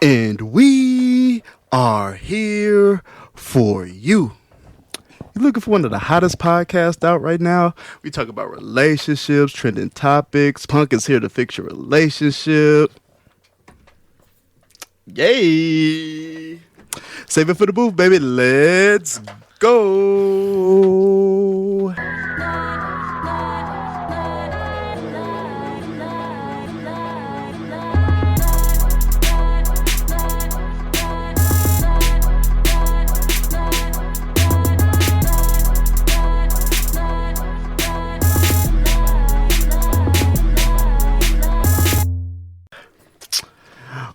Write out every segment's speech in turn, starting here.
And we are here for you. You looking for one of the hottest podcasts out right now? We talk about relationships, trending topics. Punk is here to fix your relationship. Yay! Save it for the booth, baby. Let's go.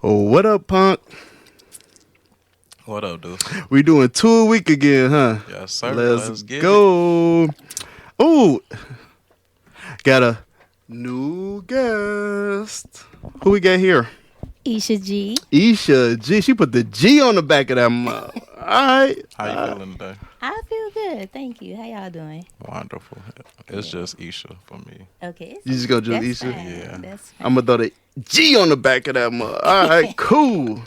What up, Punk? What up, dude? We doing 2 a week again, huh? Yes, sir. Let's get go. Oh, got a new guest. Who we got here? Esha G. Esha G. She put the G on the back of that mouth. All right. How you feeling today? I feel good. Thank you. How y'all doing? Wonderful. It's just Esha for me. Okay. You just gonna do That's Esha? fine. Yeah. That's fine. I'm gonna throw the G on the back of that mouth. All right, cool.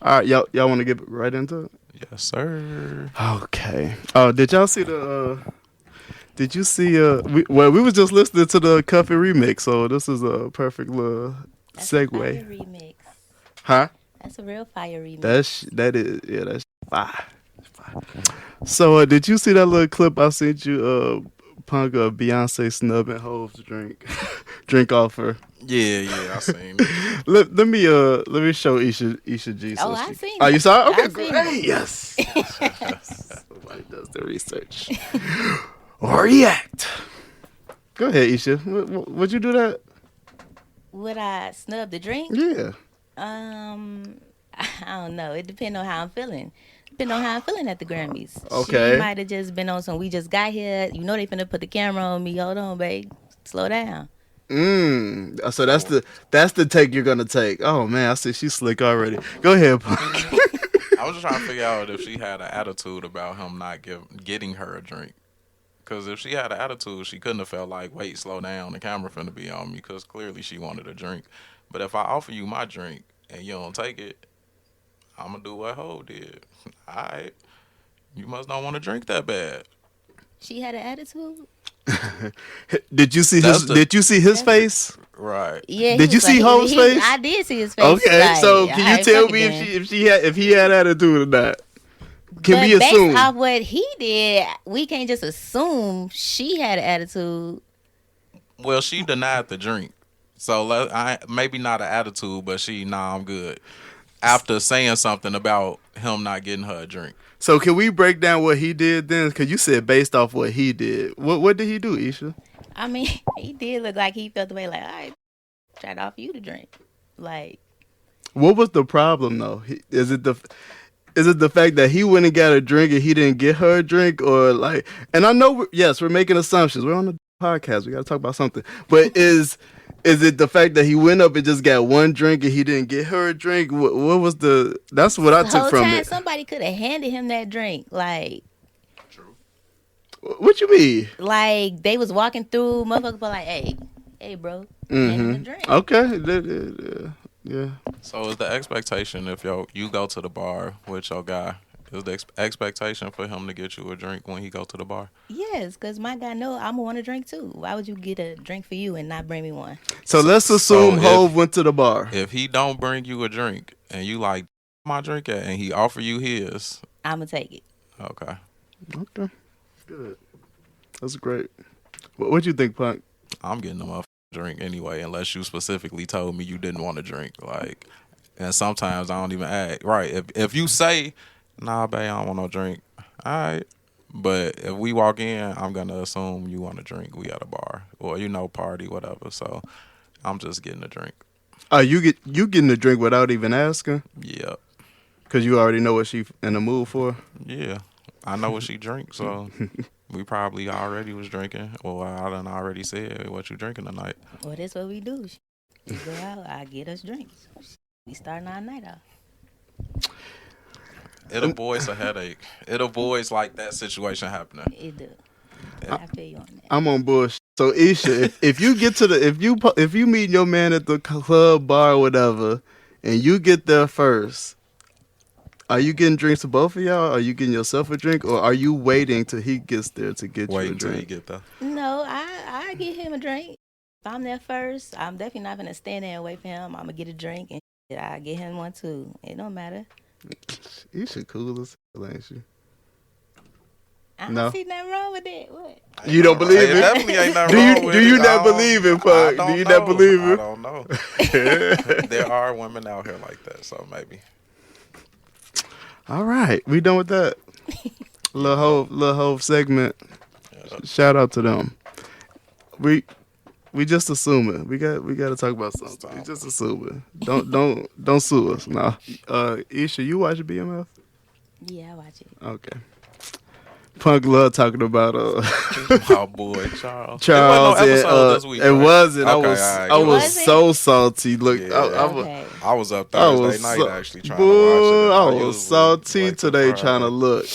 All right, y'all want to get right into it? Yes, sir. Okay. Oh, did y'all see the? Did you see? We was just listening to the Cuffy remix, so this is a perfect little That's a fire segue. remix. Huh? That's a real fire remix. That's fire. So, did you see that little clip I sent you? Punk of Beyonce snubbing Hove's drink offer. Yeah, I seen it. Let me show Esha G. Oh, I seen Oh, it. you saw it? Okay, I seen great. it. Yes. Somebody does the research. Or react. Go ahead, Esha. Would you do that? Would I snub the drink? Yeah. I don't know. It depends on how I'm feeling. Depend on how I'm feeling at the Grammys. Okay. She might have just been on some. We just got here. You know they finna put the camera on me. Hold on, babe. Slow down. So that's the take you're gonna take. Oh man, I see she's slick already. Go ahead, Punk. I was just trying to figure out if she had an attitude about him not getting her a drink. Because if she had an attitude, she couldn't have felt like, wait, slow down, the camera finna be on me. Because clearly she wanted a drink. But if I offer you my drink and you don't take it, I'm gonna do what Ho did. All right, you must not want to drink that bad. She had an attitude. Did you see his face? Right. Yeah. Did he you was see Ho's face? I did see his face. Okay, like, so can alright, you tell fuck me it then. if he had attitude or not? Can But we assume? based off what he did, we can't just assume she had an attitude. Well, she denied the drink. So maybe not an attitude, but I'm good. After saying something about him not getting her a drink. So can we break down what he did then? Because you said based off what he did. What did he do, Esha? I mean, he did look like he felt the way like, all right, try to offer you to drink. Like, What was the problem though? Is it the fact that he went and got a drink and he didn't get her a drink, or like? And I know, we're making assumptions. We're on the podcast. We got to talk about something. But is it the fact that he went up and just got one drink and he didn't get her a drink? What was the? That's what I the took whole from time it. somebody could have handed him that drink. Like What you mean? they was walking through, motherfucker, but like, hey, bro, hand him the drink. Okay. Yeah. So is the expectation if you go to the bar with your guy, is the expectation for him to get you a drink when he go to the bar? Yes, because my guy know I'm gonna want a drink too. Why would you get a drink for you and not bring me one? So let's assume if- Hove went to the bar. If he don't bring you a drink and you like my drink at, and he offer you his, I'm gonna take it. okay. Okay. Good. That's great. What you think, Punk? I'm getting him a drink anyway, unless you specifically told me you didn't want to drink. Like, and sometimes I don't even ask. Right? If you say, "Nah, babe, I don't want no drink," all right. But if we walk in, I'm gonna assume you want a drink. We at a bar or party, whatever. So I'm just getting a drink. You getting the drink without even asking? Yeah, Cause you already know what she in the mood for. yeah. I know what she drinks, so we probably already was drinking. Or I done already said what you drinking tonight. Well, that's what we do. We go out, I get us drinks. We starting our night off. It avoids a headache. It avoids like that situation happening. It do. I feel you on that. I'm on bullshit. So Esha, if you get to if you meet your man at the club, bar, whatever, and you get there first, are you getting drinks to both of y'all? Are you getting yourself a drink, or are you waiting till he gets there to get Wait you a until you drink? get there. No, I get him a drink. If I'm there first, I'm definitely not gonna stand there and wait for him. I'm gonna get a drink and I get him one too. It don't matter. You should cool as hell, ain't you? I don't No. see nothing wrong with it. What? You don't believe It it? definitely ain't nothing Do you wrong with do it. you I not don't- believe it, I Pug? don't Do you know. not believe I it? don't know. There are women out here like that, so maybe. All right, we done with that. Little Hove segment. Shout out to them. We just assuming. We got to talk about something. We just assuming. Don't sue us. Nah. Esha, you watch BMF? Yeah, I watch it. Okay. Punk love talking about My boy Charles. Charles There wasn't no episode and this week. it right? wasn't. Okay, I was alright, I good. was Wasn't? so salty. Look, Yeah. Okay. I was up I Thursday was night so- actually trying Boy, to watch it. and I usually was salty wait till today trying to Friday. look.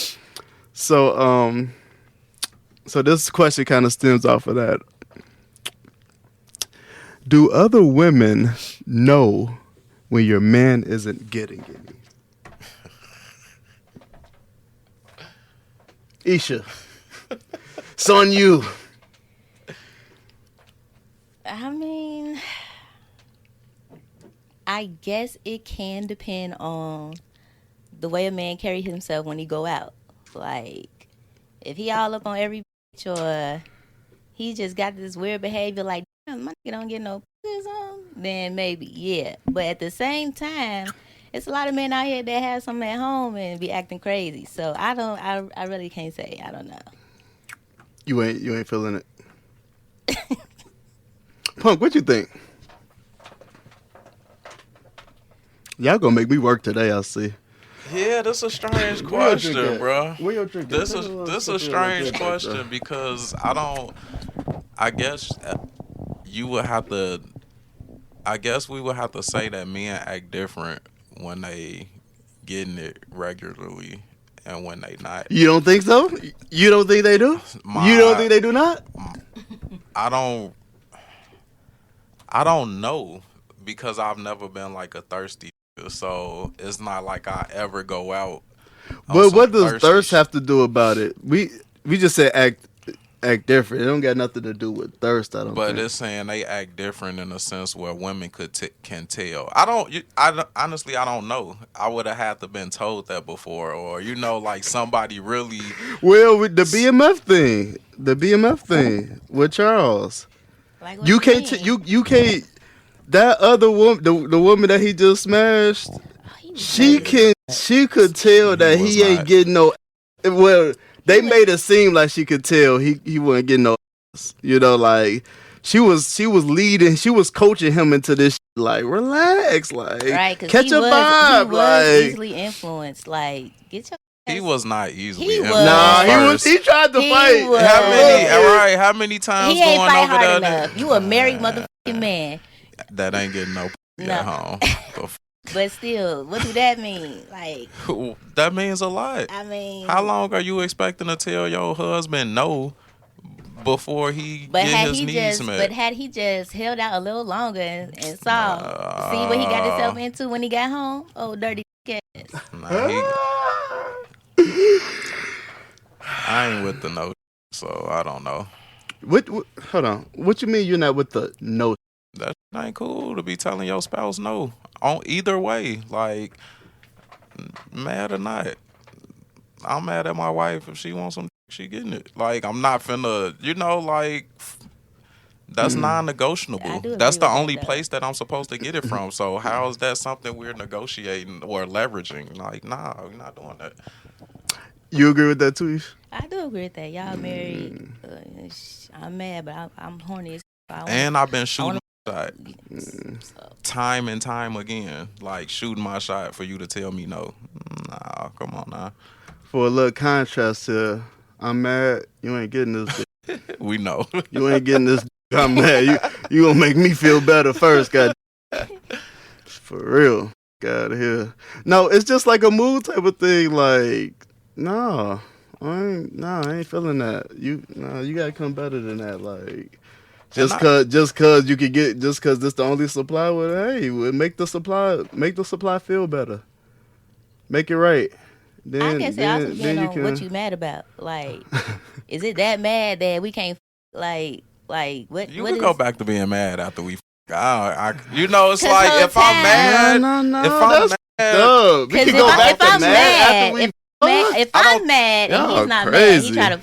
So this question kind of stems off of that. Do other women know when your man isn't getting any? Esha, it's on you. I mean, I guess it can depend on the way a man carry himself when he go out. Like, if he all up on every bitch or he just got this weird behavior like, damn, my nigga don't get no pussies on, then maybe, yeah. But at the same time, it's a lot of men out here that have something at home and be acting crazy. So I really can't say. I don't know. You ain't feeling it. Punk, what you think? Y'all gonna make me work today, I see. Yeah, this is a strange Where your drink question, at? bro. Where your drink at? This Take is a little this sip a of it like strange that back question there. because I guess you would have to. I guess we would have to say that men act different when they getting it regularly and when they not. You don't think so? You don't think they do? You don't think they do not? I don't know because I've never been like a thirsty nigga, so it's not like I ever go out. on But some what does thirsty thirst shit. have to do about it? We just said act different. It don't got nothing to do with thirst. I don't But think. it's saying they act different in a sense where women can tell. Honestly, I don't know. I would have had to been told that before, or like somebody really. Well, with the BMF thing with Charles, Like, what you can't mean? you can't. That other woman, the woman that he just smashed, Oh, he was she crazy. could tell He that was he ain't not. getting no. Well, they was- made it seem like she could tell he wasn't getting no. Like she was leading, she was coaching him into this. Like, relax, like Right, because catch he a was vibe, like. easily influenced. Like, get your He was not easily. He influenced was. Nah, first. he tried to He fight. was. How many? Yeah. Right? How many times he ain't going fight over hard there? enough. You a married motherfucking man. That ain't getting no No. at home. But still, what do that mean? Like, That means a lot. I mean, How long are you expecting to tell your husband no before he But get had his he needs just, met? but had he just held out a little longer and saw, see what he got himself into when he got home? Oh, dirty ass. Nah, I ain't with the no, so I don't know. What? Hold on. What you mean you're not with the no? That ain't cool to be telling your spouse no on either way. Like, mad or not, I'm mad at my wife if she wants some. She getting it. Like, I'm not finna, like. That's I non-negotiable. do agree That's the with that, only though. place that I'm supposed to get it from. So how is that something we're negotiating or leveraging? Like, nah, we're not doing that. You agree with that too? I do agree with that. Y'all married. I'm mad, but I'm horny as And I've been shooting my shot so. time and time again. Like, shooting my shot for you to tell me no. Nah, come on now. For a little contrast to, I'm mad. You ain't getting this. We know. You ain't getting this. I'm mad. You gonna make me feel better first, God. For real, God here. No, it's just like a mood type of thing. Like, I ain't feeling that. You gotta come better than that. Like, just cause you could get, just cause this the only supply. Well, hey, make the supply feel better. Make it right. Then, I guess it also then depends you on can. what you mad about. Like, is it that mad that we can't like what? You what can is, go back to being mad after we. You know, it's 'Cause like if I'm sometimes- mad, No, if I'm that's mad, dumb. We Because can go back if to I'm mad after we. if I'm mad and Y'all he's not crazy. mad, he try to.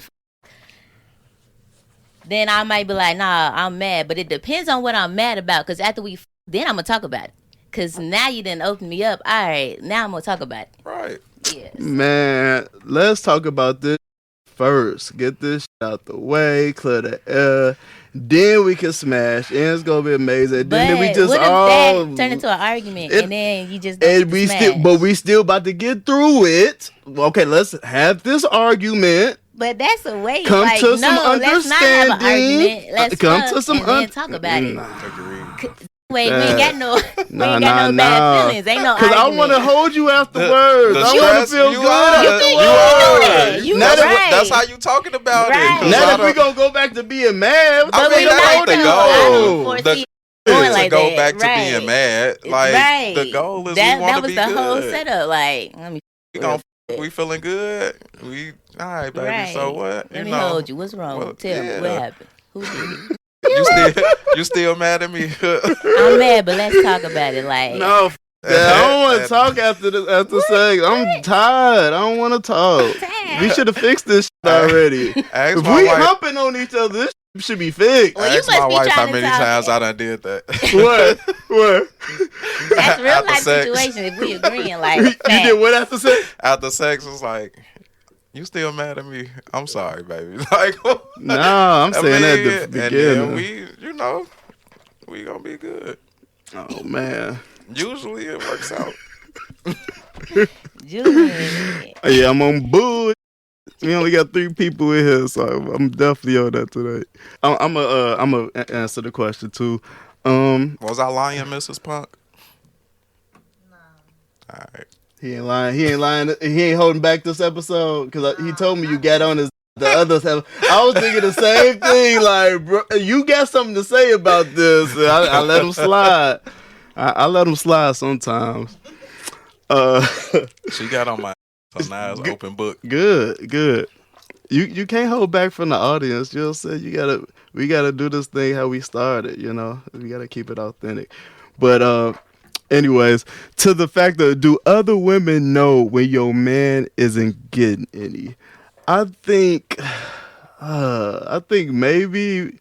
Then I might be like, nah, I'm mad. But it depends on what I'm mad about. Because after then I'm gonna talk about it. Because now you didn't open me up. All right, now I'm gonna talk about it. right? Yes. Man, let's talk about this first. Get this shit out the way, clear the air. Then we can smash, and it's gonna be amazing. But Then we just what if all that turn into an argument and then you just and don't we smash? we still about to get through it. Okay, let's have this argument. But that's a way. Come like, to some no, let's not have an understanding. argument. Let's Come fuck to some and then talk about it. Agreed. Wait, we ain't got no, Nah, bad feelings. Ain't no Cause I argument. want to hold you afterwards. The I want to stress, feel you good are. afterwards. You Now are. that That's how you talking about Right. it. 'Cause Now I that we don't- gonna go back to being mad, I But mean, we that not ain't the gonna- goal. I don't foresee The- it going to like go that. back to Right. being mad, like right. the goal is that, we want that to was be the good. whole setup. Like, let me. We feeling good. We all right, baby. Right. So what? Let me know, hold you. What's wrong? well, Tell yeah. me what happened. Who did it? you still mad at me? I'm mad, but let's talk about it. Like, no. I don't want to talk after sex. I'm tired. I don't want to talk. We should have fixed this shit already. Ask If my we wife. humping on each other, this shit should be fixed. Well, you Ask must my be wife trying how to many talk- times I done did that. What? that's real After life sex. situation. If we agreeing, like, You did what after sex? After sex was like, you still mad at me? I'm sorry, baby. Like, No, I'm saying that at the and beginning. then we gonna be good. Oh man. Usually it works out. Julian. Yeah, I'm on bull. We only got 3 people in here, so I'm definitely on that today. I'm a answer the question too. Was I lying, Mrs. Punk? No. All right. He ain't lying. He ain't holding back this episode because he told me you got on the other episode. I was thinking the same thing. Like, bro, you got something to say about this. And I let him slide. I let him slide sometimes. She got on my so now it's open book. Good. You can't hold back from the audience. You know what I'm saying? We gotta do this thing how we started, you know? We gotta keep it authentic. But anyways, to the fact that do other women know when your man isn't getting any? I think maybe,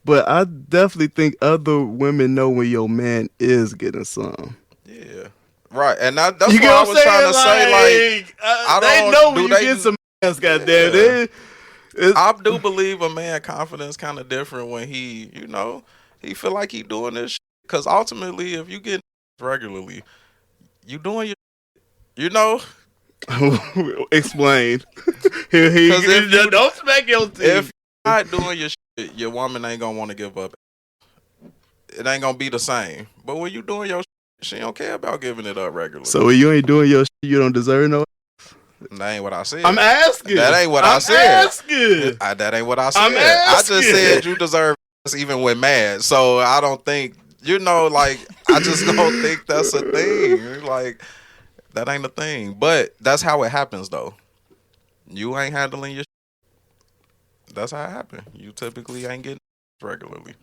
but I definitely think other women know when your man is getting some. Yeah. Right. And that's You what get I what was I'm trying to say. saying? Like, They know when you get some ass, goddamn. Yeah. It's- I do believe a man confidence kind of different when he, he feel like he doing this shit. Because ultimately, if you get regularly, you doing your, Explain. Don't smack your teeth. if you're not doing your shit, your woman ain't going to want to give up. It ain't going to be the same. But when you doing your shit, she don't care about giving it up regularly. So when you ain't doing your shit, you don't deserve no. That ain't what I said. I'm asking. That ain't what I said. Asking. That ain't what I said. I'm I just asking. said you deserve this even when mad. So I don't think, like, I just don't think that's a thing. Like, that ain't a thing. But that's how it happens, though. You ain't handling your shit. That's how it happens. You typically ain't getting regularly.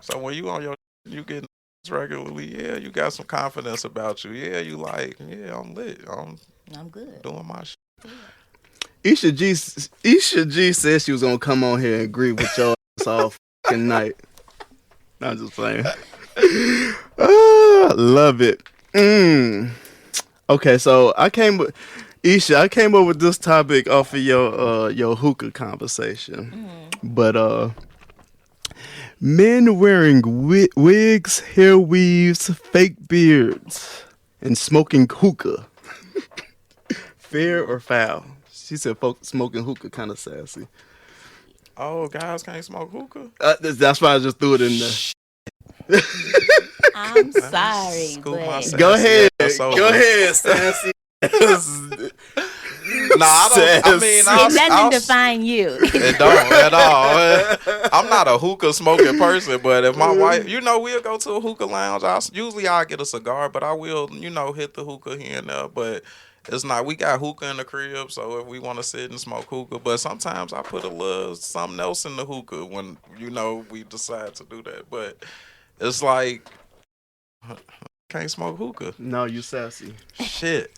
So when you on your you getting regularly, yeah, you got some confidence about you. Yeah, you like, yeah, I'm lit. I'm good. Doing my shit. Esha G said she was gonna come on here and agree with your ass all fucking night. I'm just playing. Love it. Okay, so I came up with this topic off of your hookah conversation, but men wearing wigs, hair weaves, fake beards, and smoking hookah. Fair or foul? She said smoking hookah kind of sassy. Oh, guys can't smoke hookah? That's why I just threw it in there. I'm sorry, Scoop my but sassy Go ahead. ass over. Go ahead, sassy. Nah, I don't. I mean, It doesn't define you. It don't at all. I'm not a hookah smoking person, but if my wife, we'll go to a hookah lounge. Usually I get a cigar, but I will, hit the hookah here and there. But it's not. We got hookah in the crib, so if we want to sit and smoke hookah, but sometimes I put a little something else in the hookah when we decide to do that. But it's like can't smoke hookah. No, you sassy. Shit.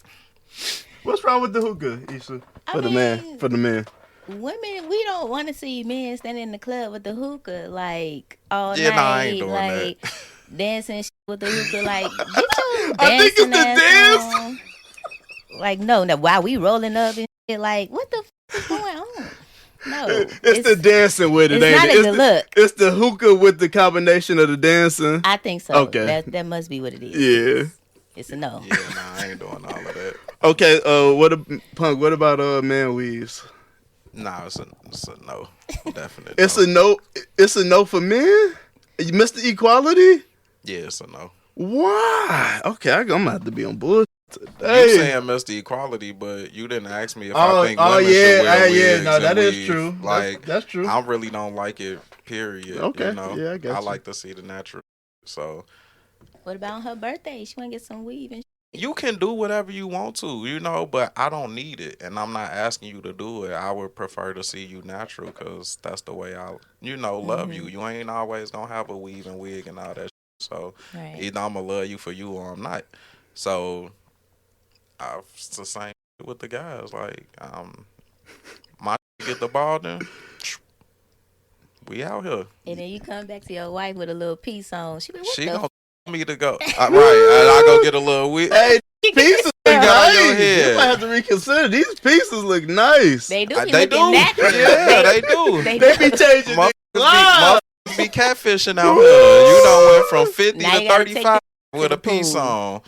What's wrong with the hookah, Esha? For the man. Women, we don't want to see men standing in the club with the hookah like all Yeah, night, nah, I ain't doing like that. dancing with the hookah. Like, get your I think it's dancing the ass dance. on. Like, no, while we rolling up and shit, like, what the f is going on? No, It's the dancing with it, it's ain't not it? a good look. It's the hookah with the combination of the dancing. I think so. Okay. That must be what it is. Yeah. It's a no. Yeah, nah, I ain't doing all of that. Okay, Punk, what about man weaves? Nah, it's a no. Definitely. It's a no. It's a no for men. Mr. Equality. Yeah, it's a no. Why? Okay, I'm gonna have to be on board You today. saying Mr. Equality, but you didn't ask me if I think women should yeah, wear wigs. no, that and is weave. true. Like That's true. I really don't like it. Period. Okay, yeah, I guess. I like to see the natural. So What about her birthday? She want to get some weave and you can do whatever you want to, but I don't need it, and I'm not asking you to do it. I would prefer to see you natural, because that's the way I, love you. You ain't always gonna have a weave and wig and all that. So right. either I'm gonna love you for you or I'm not. So it's the same with the guys. Like, my get the ball done. We out here. And then you come back to your wife with a little piece on. She be, what She the gonna tell me to go. Right, and I go get a little wig. Hey, pieces look got on your nice. head. You might have to reconsider. These pieces look nice. They do be They looking do. natural. Yeah, they do. They They be changing Motherfuckers their lives. be catfishing out here. You done went from 50 Now to you gotta take 35 them with to a the piece pool. on.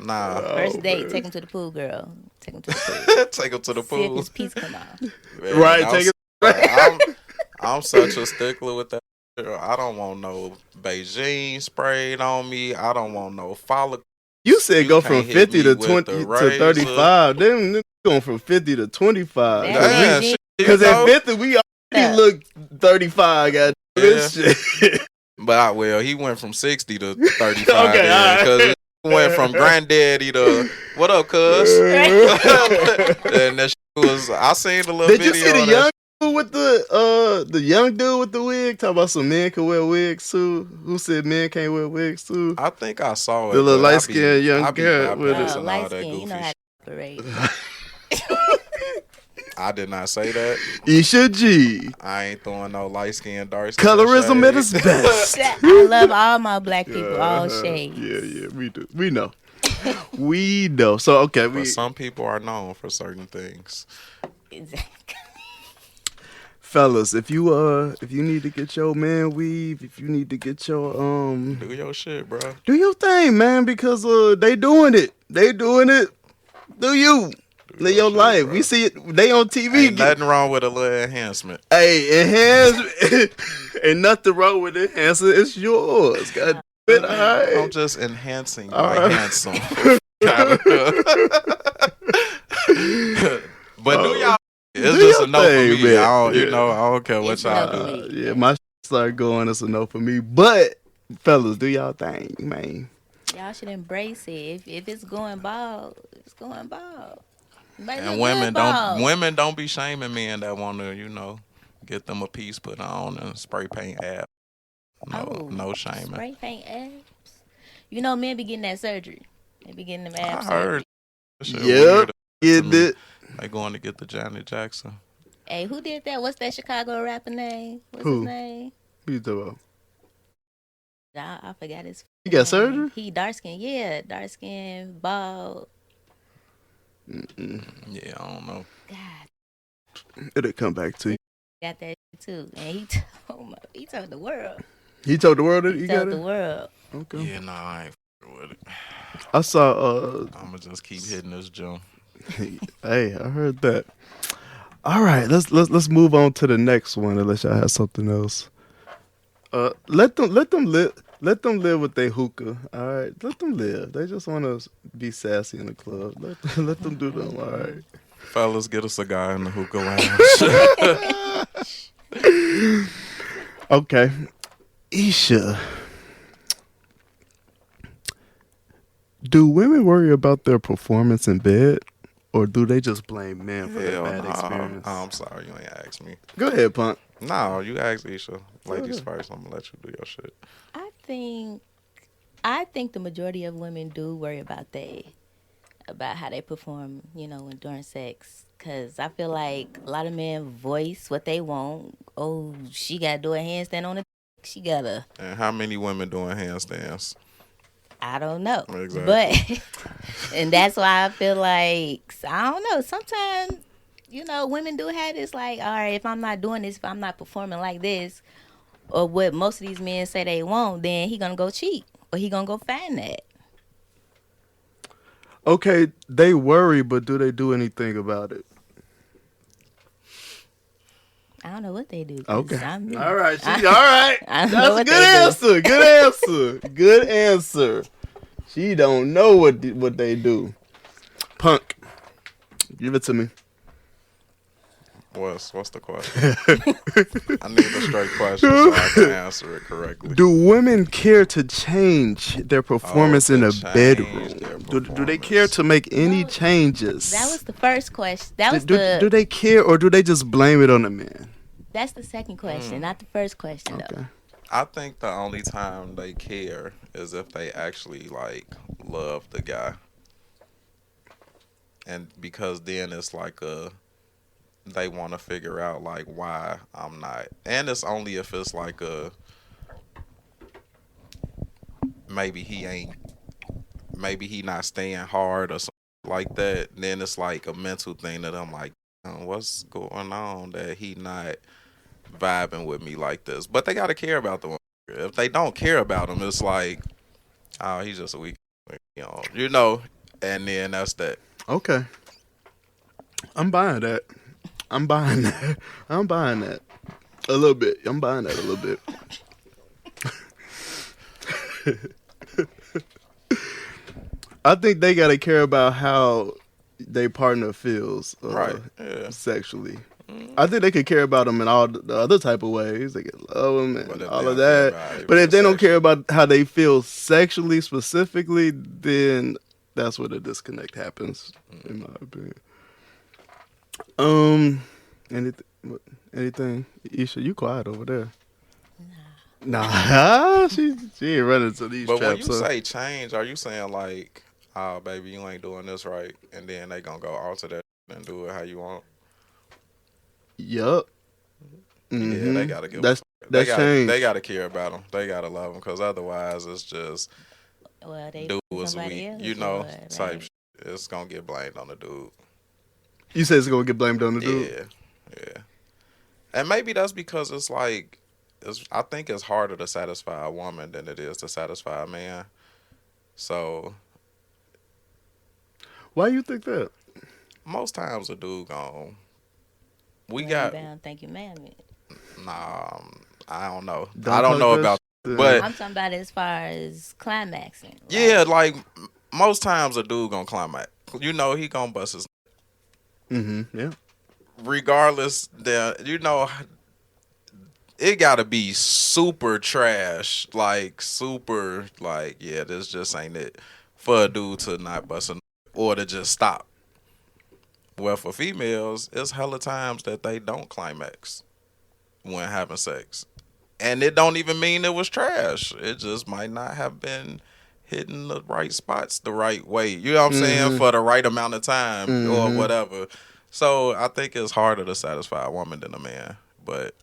Nah. First date, man. take him to the pool, girl. Take him to the pool. Take them to the See if pool. his piece come off. Man, Right, take it. I'm such a stickler with that. I don't want no Beijing sprayed on me. I don't want no follicle. You said You go can't from hit 50 me to with 20 the to razor. 35. Then going from 50 to 25. That Damn, Beijing- shit, Because at 50 we already Yeah. look 35. Got this shit. But he went from 60 to 35. Okay, all right. Because it went from granddaddy to what up, cuz? And that shit was. I seen the little Did video. you see the of young that dude with the young dude with the wig? Talk about some men can wear wigs too. Who said men can't wear wigs too? I think I saw it. The little but I light-skinned young I be girl with bypassing it. all Light that skin, you know goofy how shit. to operate. I did not say that. Esha G. I ain't throwing no light skin, dark skin. Colorism at its shade. best. I love all my black people, all shades. Yeah, we do. We know. We know. So okay, But some people are known for certain things. Exactly. fellas, if you need to get your man weave, if you need to get your Do your shit, bro. do your thing, man, because they doing it. They doing it. Do you? Live your shit, life. bro. We see it. They on TV. Ain't nothing wrong with a little enhancement. Hey, enhance. Ain't nothing wrong with it. Enhance. It's yours. God damn it. All I'm right. just enhancing All my right. handsome. But do y'all? It's Do just your a no thing, for me. man. I Yeah. don't care what It's a y'all no do. for me. Yeah, my start going. It's a no for me. But fellas, do y'all thing, man. Y'all should embrace it. If it's going bald, it's going bald. And women don't be shaming men that want to, get them a piece put on and spray paint abs. No shaming. Spray paint abs. Men be getting that surgery. They be getting them I abs. heard. That shit Yep. weird to Get me. it. They going to get the Janet Jackson. Hey, who did that? What's that Chicago rapper name? What's Who? his name? Who you talking about? I forgot his. You got name. surgery? He dark skin. Yeah, dark skin, bald. Yeah, I don't know. God, It'll come back to you. got that shit too. And he told the world. He told the world that He you got told the it. world. Okay. Yeah, nah, I ain't f***ing with it. I saw. I'ma just keep hitting this jump. Hey, I heard that. All right, let's move on to the next one. Unless y'all have something else. Let them live. Let them live with their hookah. All right, let them live. They just want to be sassy in the club. Let them do them. All right. Fellas, get us a guy in the hookah lounge. Okay. Esha, do women worry about their performance in bed, or do they just blame men for their Hell bad nah. experience? I'm sorry, you ain't asked me. Go ahead, Punk. No, you asked Esha. Ladies ahead. first. I'm gonna let you do your shit. I think the majority of women do worry about how they perform, during sex. Cause I feel like a lot of men voice what they want. Oh, she gotta do a handstand on the. She gotta. And how many women doing handstands? I don't know, Exactly. but and that's why I feel like I don't know. Sometimes women do have this like, all right, if I'm not doing this, if I'm not performing like this, or what most of these men say they want, then he gonna go cheat or he gonna go find that. Okay, they worry, but do they do anything about it? I don't know what they do. Okay. I'm new. All right. All right. I don't That's know a what good they do. answer. Good answer. Good answer. She don't know what they do. Punk, give it to me. What's the question? I need a straight question so I can answer it correctly. Do women care to change their performance in to a change bedroom? their Do they care to make any No, changes? That was the first question. That was do they care, or do they just blame it on the man? That's the second question, not the first question though. Okay. I think the only time they care is if they actually like love the guy, and because then it's like they want to figure out like why I'm not, and it's only if it's like maybe he not staying hard or something like that. Then it's like a mental thing that I'm like, what's going on that he not vibing with me like this? But they gotta care about the one. If they don't care about him, it's like, oh, he's just a weak, and then that's that. Okay. I'm buying that. I'm buying that. I'm buying that. A little bit. I'm buying that a little bit. I think they gotta care about how their partner feels Right. Yeah. sexually. I think they could care about them in all the other type of ways. They could love them But and if all they of don't care that. about it, But if it's they don't care sexual. about how they feel sexually specifically, then that's where the disconnect happens, in my opinion. Anything? Isha, you quiet over there. Nah, she ain't running to these But when traps. you Huh? say change, are you saying like, oh, baby, you ain't doing this right, and then they gonna go alter that and do it how you want? Yup. Yeah, they gotta give. That's They change. gotta care about them. They gotta love them, because otherwise it's just Well, they dude put was somebody weak, else, or, type. right? Shit. It's gonna get blamed on the dude. You said it's gonna get blamed on the dude. Yeah. And maybe that's because it's like, I think it's harder to satisfy a woman than it is to satisfy a man. So Why you think that? most times a dude gon' we You got ain't bound, thank you, ma'am. nah. I don't know. Don't I don't talk know that about, shit. but I'm talking about as far as climaxing. yeah, like most times a dude gonna climax. He gonna bust his. Yeah. Regardless, it gotta be super trash, like super, like yeah, this just ain't it for a dude to not bust a or to just stop. Well, for females, it's hella times that they don't climax when having sex, and it don't even mean it was trash. It just might not have been hitting the right spots the right way. You know what I'm saying? For the right amount of time or whatever. So I think it's harder to satisfy a woman than a man, but.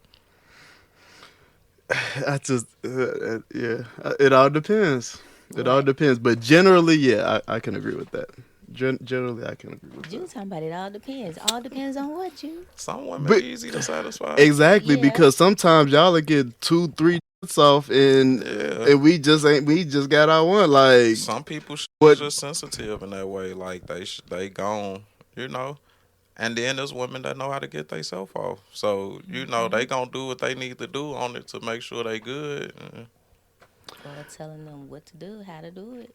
I just, yeah. It all depends. It all Right. depends. But generally, yeah, I can agree with that. Generally, I can agree with You that. talking about it all depends. All depends on what you. Some women But easy to satisfy. exactly, Yeah. because sometimes y'all will get 2, 3 off, and Yeah. and we just ain't. We just got our one. Like Some people what? just sensitive in that way. Like they gone, And then there's women that know how to get themselves off. So, they gonna do what they need to do on it to make sure they good. Or telling them what to do, how to do it.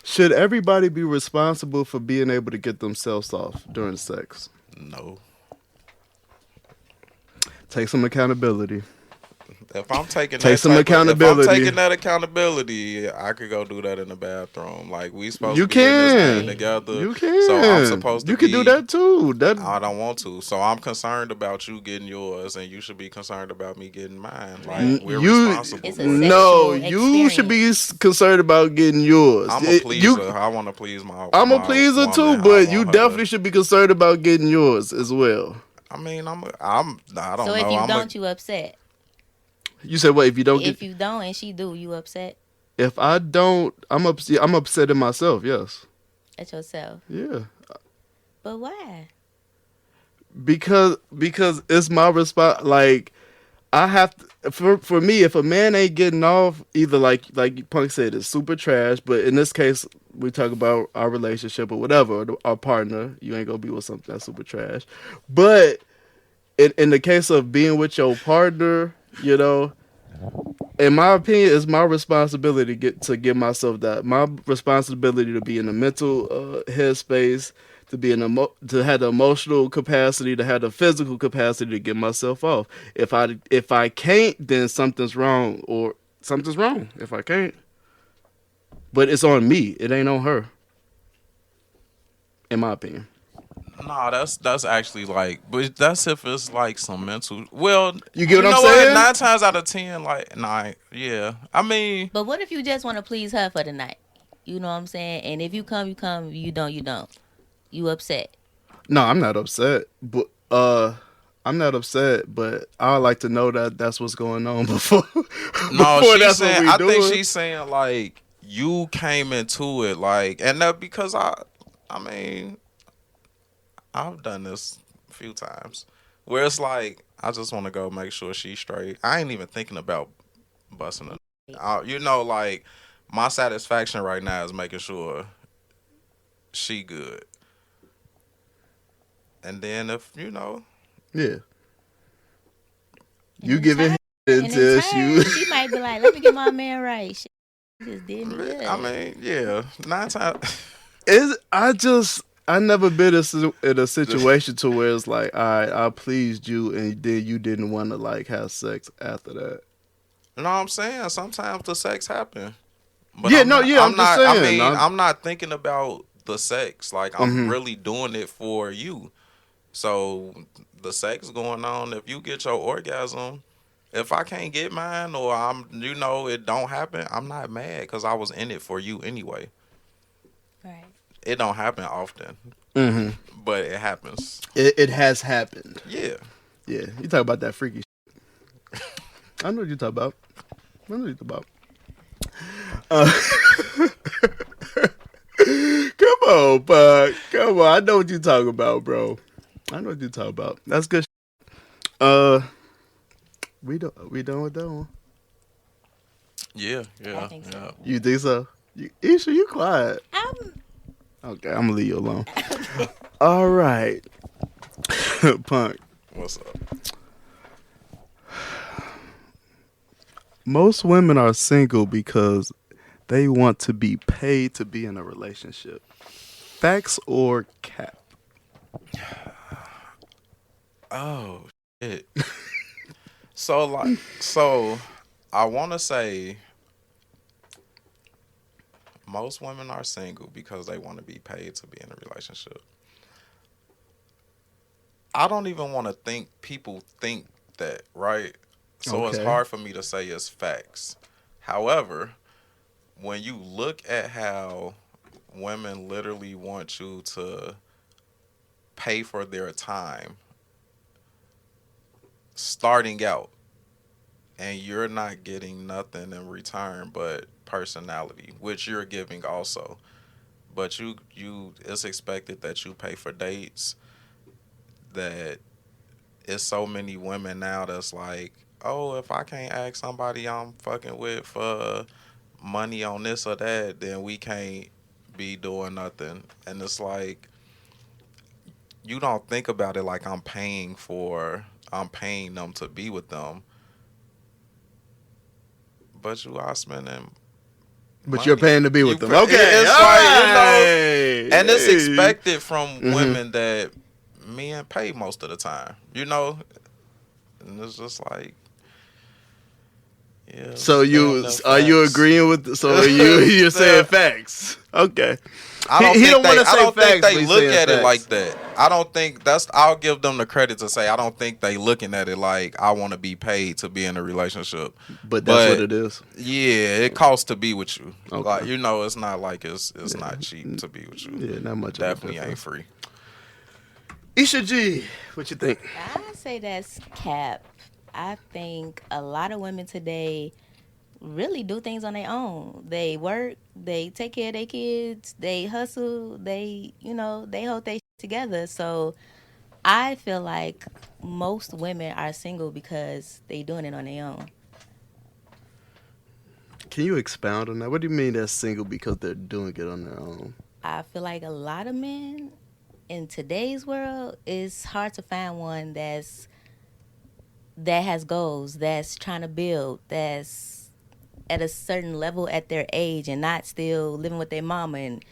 Should everybody be responsible for being able to get themselves off during sex? No. Take some accountability. If I'm taking Take that some if I'm accountability. taking that accountability, I could go do that in the bathroom. Like we supposed You to be in this thing can. together. You can. So I'm supposed to You can do that too. I don't want to. So I'm concerned about you getting yours, and you should be concerned about me getting mine. Like we're responsible. It's a for it. sexual you should be concerned about getting yours. I'm a pleaser. I want to please I'm my a pleaser woman. too, I but you want her definitely should be concerned about getting yours as well. I mean, I don't know. So if you don't, you upset. You said what? If you don't If you don't and she do, you upset If I don't, I'm upset. I'm upset at myself. Yes. at yourself. Yeah. But why? Because it's my response. Like I have to, for me, if a man ain't getting off, either like Punk said, it's super trash. But in this case, we talk about our relationship or whatever, our partner. You ain't gonna be with something that's super trash. But in the case of being with your partner, you know, in my opinion, it's my responsibility to give myself that. My responsibility to be in the mental headspace, to be to have the emotional capacity, to have the physical capacity to get myself off. If I can't, then something's wrong, or something's wrong. If I can't, but it's on me. It ain't on her. In my opinion. Nah, that's actually like, but that's if it's like some mental. Well, you get what I'm know saying? What? 9 times out of 10, like, yeah. I mean, but what if you just want to please her for the night? You know what I'm saying? And if you come, you come. If you don't, you don't. You upset? No, I'm not upset. But I'm not upset. But I would like to know that that's what's going on before. No, before she's saying. I think she's saying like you came into it like, and that because I mean. I've done this a few times where it's like I just want to go make sure she's straight. I ain't even thinking about busting her. You know, like my satisfaction right now is making sure she good. And then if you know, yeah, you giving him until she might be like, "Let me get my man right." She just did me good. I mean, yeah, 9 times. I never been in a situation to where it's like, all right, I pleased you, and then you didn't want to like have sex after that. You know what I'm saying? Sometimes the sex happen. But I'm just saying. I'm not thinking about the sex. Like I'm really doing it for you. So the sex going on. If you get your orgasm, if I can't get mine or it don't happen, I'm not mad because I was in it for you anyway. Right. It don't happen often, but it happens. It has happened. Yeah. Yeah. You talk about that freaky shit. I know what you talk about. Come on, Buck. Come on. I know what you talking about, bro. I know what you talking about. That's good. We done with that one. Yeah. I think so. You think so? Esha, you quiet. Okay, I'm gonna leave you alone. All right. Punk. What's up? Most women are single because they want to be paid to be in a relationship. Facts or cap? Oh, shit. So I want to say most women are single because they want to be paid to be in a relationship. I don't even want to think people think that, right? So It's hard for me to say it's facts. However, when you look at how women literally want you to pay for their time starting out, and you're not getting nothing in return but personality, which you're giving also. But you it's expected that you pay for dates. That it's so many women now that's like, oh, if I can't ask somebody I'm fucking with for money on this or that, then we can't be doing nothing. And it's like you don't think about it like I'm paying them to be with them. But you are spending money. You're paying to be with them. Okay. It's like, and it's expected from women that men pay most of the time. You know, and it's just like, yeah, So them you them are you facts. agreeing with? So you're saying Still, facts? Okay. I don't He think don't want they. to I say don't think facts, they but he's look saying at it like facts. that. I don't think that's. I'll give them the credit to say I don't think they looking at it like I want to be paid to be in a relationship. But that's what But it is. yeah, it costs to be with you. Like Okay. you know, it's not like it's Yeah. not cheap to be with you. Yeah, not much of a Definitely ain't difference. free. Esha G, what you think? I say that's cap. I think a lot of women today really do things on their own. They work, they take care of their kids, they hustle, they hold their together. So I feel like most women are single because they doing it on their own. Can you expound on that? What do you mean they're single because they're doing it on their own? I feel like a lot of men in today's world, it's hard to find one that has goals, that's trying to build, that's at a certain level at their age and not still living with their mama and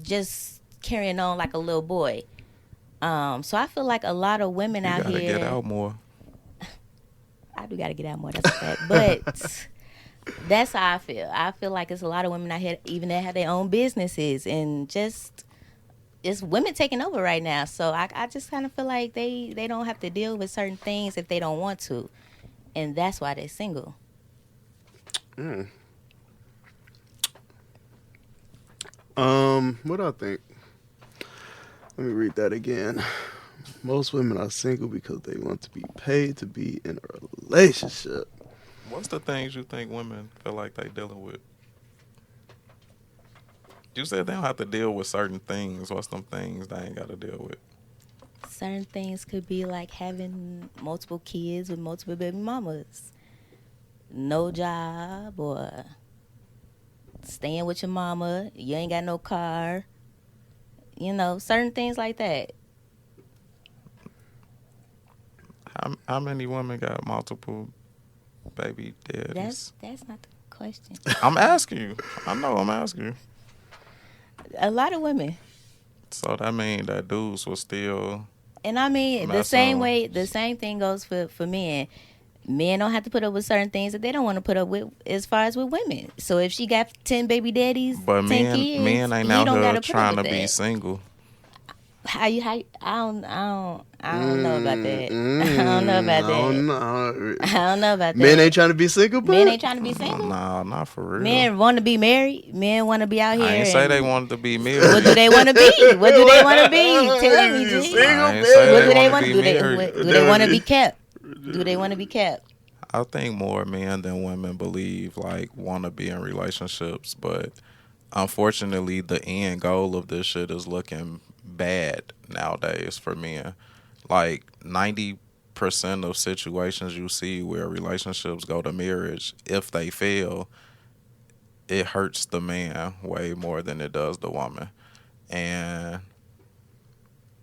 just carrying on like a little boy. So I feel like a lot of women You out gotta get here. out more. I do gotta get out more. That's a fact. But that's how I feel. I feel like it's a lot of women out here even that have their own businesses and just it's women taking over right now. So I just kind of feel like they don't have to deal with certain things if they don't want to, and that's why they're single. Mm. What do I think? Let me read that again. Most women are single because they want to be paid to be in a relationship. What's the things you think women feel like they dealing with? You said they don't have to deal with certain things. What's them things they ain't got to deal with? Certain things could be like having multiple kids with multiple baby mamas, no job, or staying with your mama. You ain't got no car. Certain things like that. How many women got multiple baby daddies? That's not the question. I'm asking you. I know I'm asking you. A lot of women. So that mean that Deuce was still And I mean, the same messing. way, the same thing goes for men. Men don't have to put up with certain things that they don't want to put up with as far as with women. So if she got 10 baby daddies, But 10 men kids, ain't he out don't got here to put up trying with to be that. single. I don't know about that. I don't know about I that. don't know. I don't know about that. Men ain't trying to be single, but Men ain't trying to be single. Nah, not for real. Men want to be married. Men want to be out here. I ain't say they and wanted to be What married. do they want to be? What do they want to be? Tell me, G. Single, I ain't say What do they they want want to to be do? married. Do they want to be kept? Do they want to be kept? I think more men than women believe like want to be in relationships, but unfortunately, the end goal of this shit is looking bad nowadays for men. Like 90% of situations you see where relationships go to marriage, if they fail, it hurts the man way more than it does the woman. And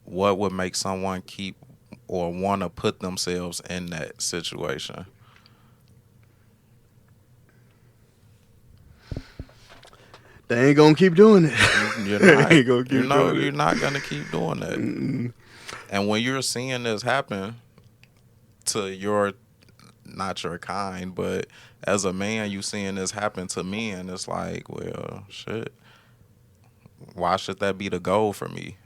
what would make someone keep or want to put themselves in that situation? they ain't gonna keep doing it. You're They not. ain't gonna keep doing You're it. not gonna keep doing that. Mm-mm. And when you're seeing this happen to your, not your kind, but as a man, you seeing this happen to men, it's like, well, shit. Why should that be the goal for me?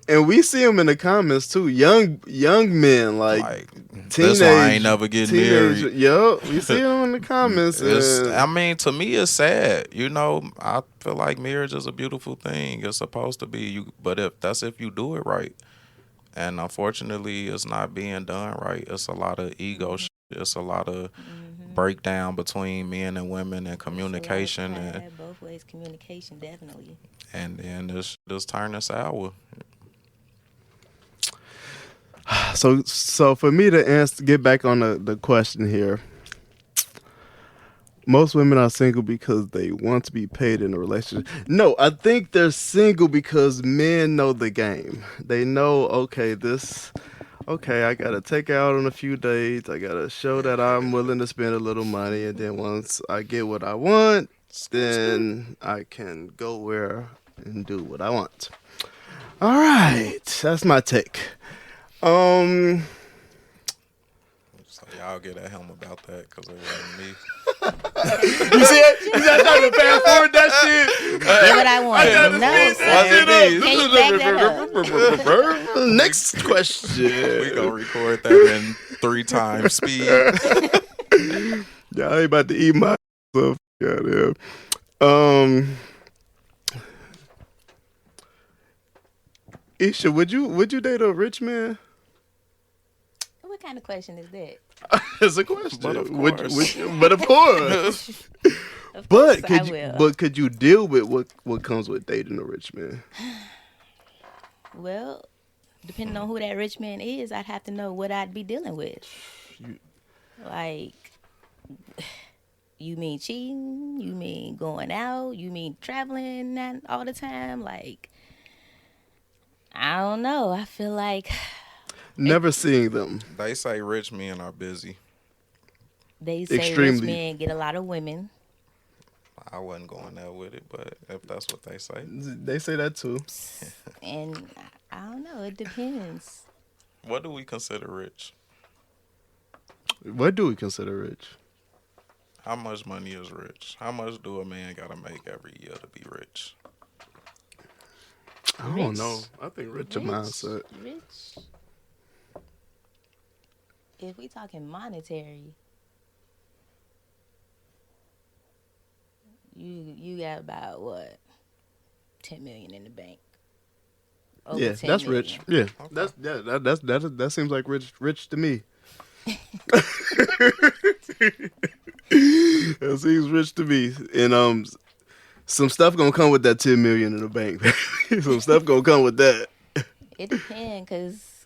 And we see them in the comments too. Young men Like, teenage. this why I ain't never getting married. Yup, we see them in the comments. I mean, to me, it's sad. You know, I feel like marriage is a beautiful thing. It's supposed to be. But if you do it right, and unfortunately, it's not being done right. It's a lot of ego shit. It's a lot of breakdown between men and women and communication, Both ways, communication definitely. and then this turning sour. So for me to get back on the question here, most women are single because they want to be paid in a relationship. No, I think they're single because men know the game. They know, okay, I gotta take out on a few dates. I gotta show that I'm willing to spend a little money, and then once I get what I want, then I can go where and do what I want. All right, that's my take. So y'all get at him about that because it wasn't me. You see it? You guys trying to fast forward that shit? That's what I want. No, sir. Can you back that up? Next question. We gonna record that in 3 times speed. Y'all ain't about to eat my stuff. Goddamn. Esha, would you date a rich man? What kind of question is that? It's a question. But of course. But of course. Of course I will. But could you deal with what comes with dating a rich man? Well, depending on who that rich man is, I'd have to know what I'd be dealing with. Like, you mean cheating? You mean going out? You mean traveling all the time? Like, I don't know. I feel like Never seeing them. They say rich men are busy. they say Extremely. rich men get a lot of women. I wasn't going there with it, but if that's what they say. They say that too. And I don't know. It depends. What do we consider rich? What do we consider rich? How much money is rich? How much do a man gotta make every year to be rich? I don't know. I think rich a mindset. Rich. If we talking monetary, you got about what? 10 million in the bank. Over Yeah, 10 that's million. rich. Yeah, Okay. that seems like rich to me. That seems rich to me. And some stuff gonna come with that 10 million in the bank. Some stuff gonna come with that. It depends, cause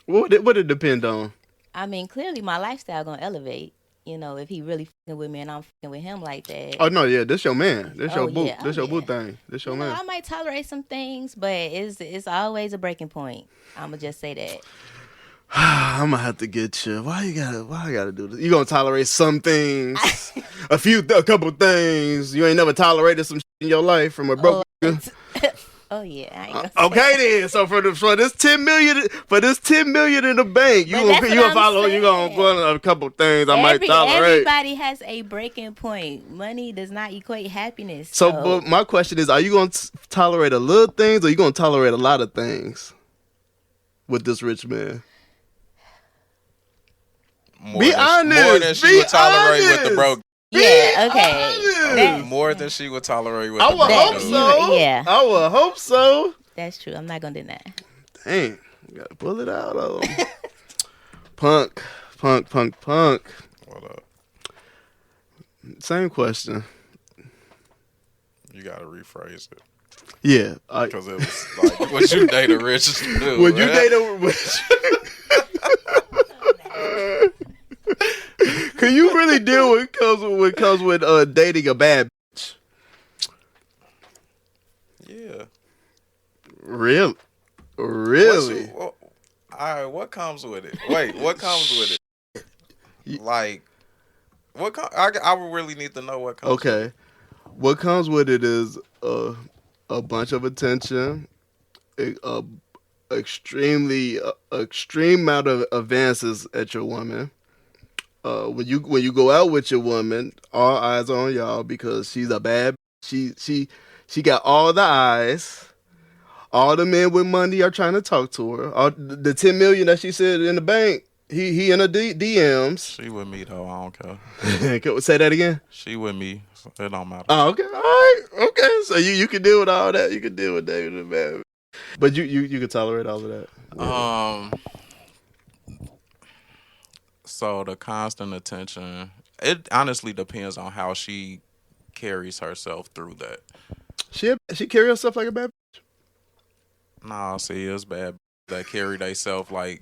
What it depend on? I mean, clearly my lifestyle gonna elevate. You know, if he really fucking with me and I'm fucking with him like that. Oh no, yeah, this your man. This your boo. yeah. This Oh, your boo yeah. thing. This your You know, man. I might tolerate some things, but it's always a breaking point. I'ma just say that. I'm gonna have to get you. Why I gotta do this? You gonna tolerate some things, a couple things. You ain't never tolerated some shit in your life from a broke. nigga. Oh yeah, I ain't gonna say Okay then. So for this 10 million in the bank, you But gonna that's what I'm follow. You gonna saying. go a couple things I might tolerate. Everybody has a breaking point. Money does not equate happiness. So, but my question is, are you gonna tolerate a little things, or you gonna tolerate a lot of things with this rich man? More Be than, honest. More than she Be would tolerate with the honest. broke. yeah, okay. More than she would tolerate with I the would broke. hope dude. so. Yeah. I would hope so. That's true. I'm not gonna deny. Dang, you gotta pull it out of him. Punk. What up? Same question. You gotta rephrase it. Yeah. Because it was like, would you date a rich dude? Would you date a? Can you really deal with what comes with dating a bad bitch? Yeah. Really? All right, what comes with it? Wait, what comes with it? Like, I would really need to know what comes with it. Okay. What comes with it is a bunch of attention, a extreme amount of advances at your woman. When you go out with your woman, all eyes are on y'all because she's a bad. She got all the eyes. All the men with money are trying to talk to her. All the 10 million that she said in the bank, he in her DMs. She with me though. I don't care. Can we say that again? She with me. So it don't matter. Oh, okay, all right, okay. So you can deal with all that. You can deal with David and bad, but you can tolerate all of that. Yeah. So the constant attention, it honestly depends on how she carries herself through that. She carry herself like a bad. Nah, see, it's bad that carry themselves like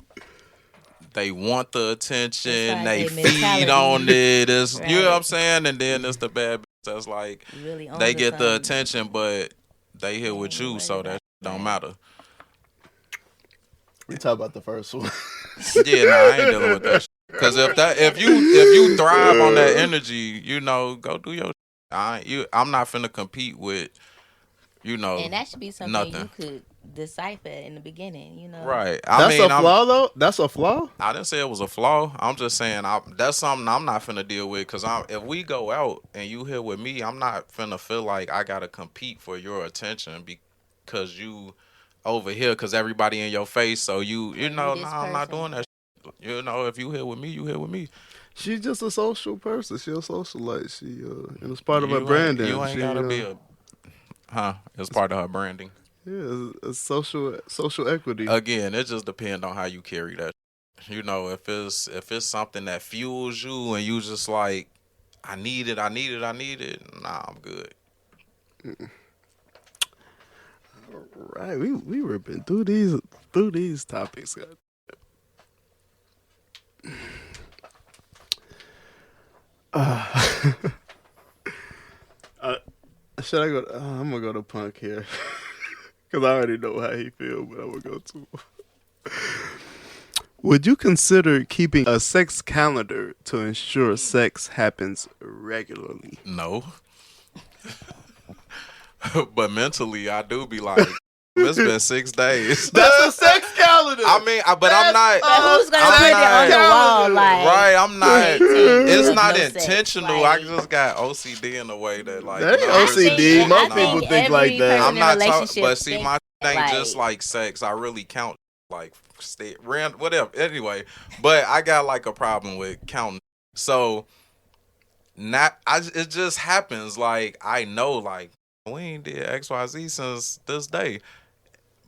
they want the attention, It's like they they feed mentality. on it. It's, Right. You know what I'm saying? And then it's the bad bitch that's like, Really on they to get the something. attention, but they here with you, Right, so that right, don't right. matter. We talk about the first one. Yeah, nah, I ain't dealing with that shit. Cause if you thrive on that energy, you know, go do your shit. I'm not finna compete with, And that should be something nothing. you could decipher in the beginning, you know. Right. That's a flaw, though. That's a flaw. I didn't say it was a flaw. I'm just saying that's something I'm not finna deal with. Cause if we go out and you here with me, I'm not finna feel like I gotta compete for your attention because you over here. Cause everybody in your face. So you know, nah, I'm not doing that. You know, if you here with me, you here with me. She's just a social person. She's a socialite. And it's part of her You branding. You ain't gotta be a. It's part of her branding. Yeah, it's social equity. Again, it just depends on how you carry that. You know, if it's something that fuels you and you just like, I need it. Nah, I'm good. All right, we ripping through these topics, guys. Should I go? I'm gonna go to Punk here because I already know how he feels, but I'm gonna go to. Would you consider keeping a sex calendar to ensure sex happens regularly? No. But mentally, I do be like, it's been 6 days. That's a sex calendar. I mean, but I'm not. But who's gonna put it on the wall? Like, Right, I'm not. It's not no sex, intentional. like- I just got OCD in a way that like. That ain't no, OCD. I Most think people think like that. every I'm not talking, relationship but see, think my thing like- just like sex. I really count like whatever. Anyway, but I got like a problem with counting. So, it just happens. Like I know, like we ain't did XYZ since this day,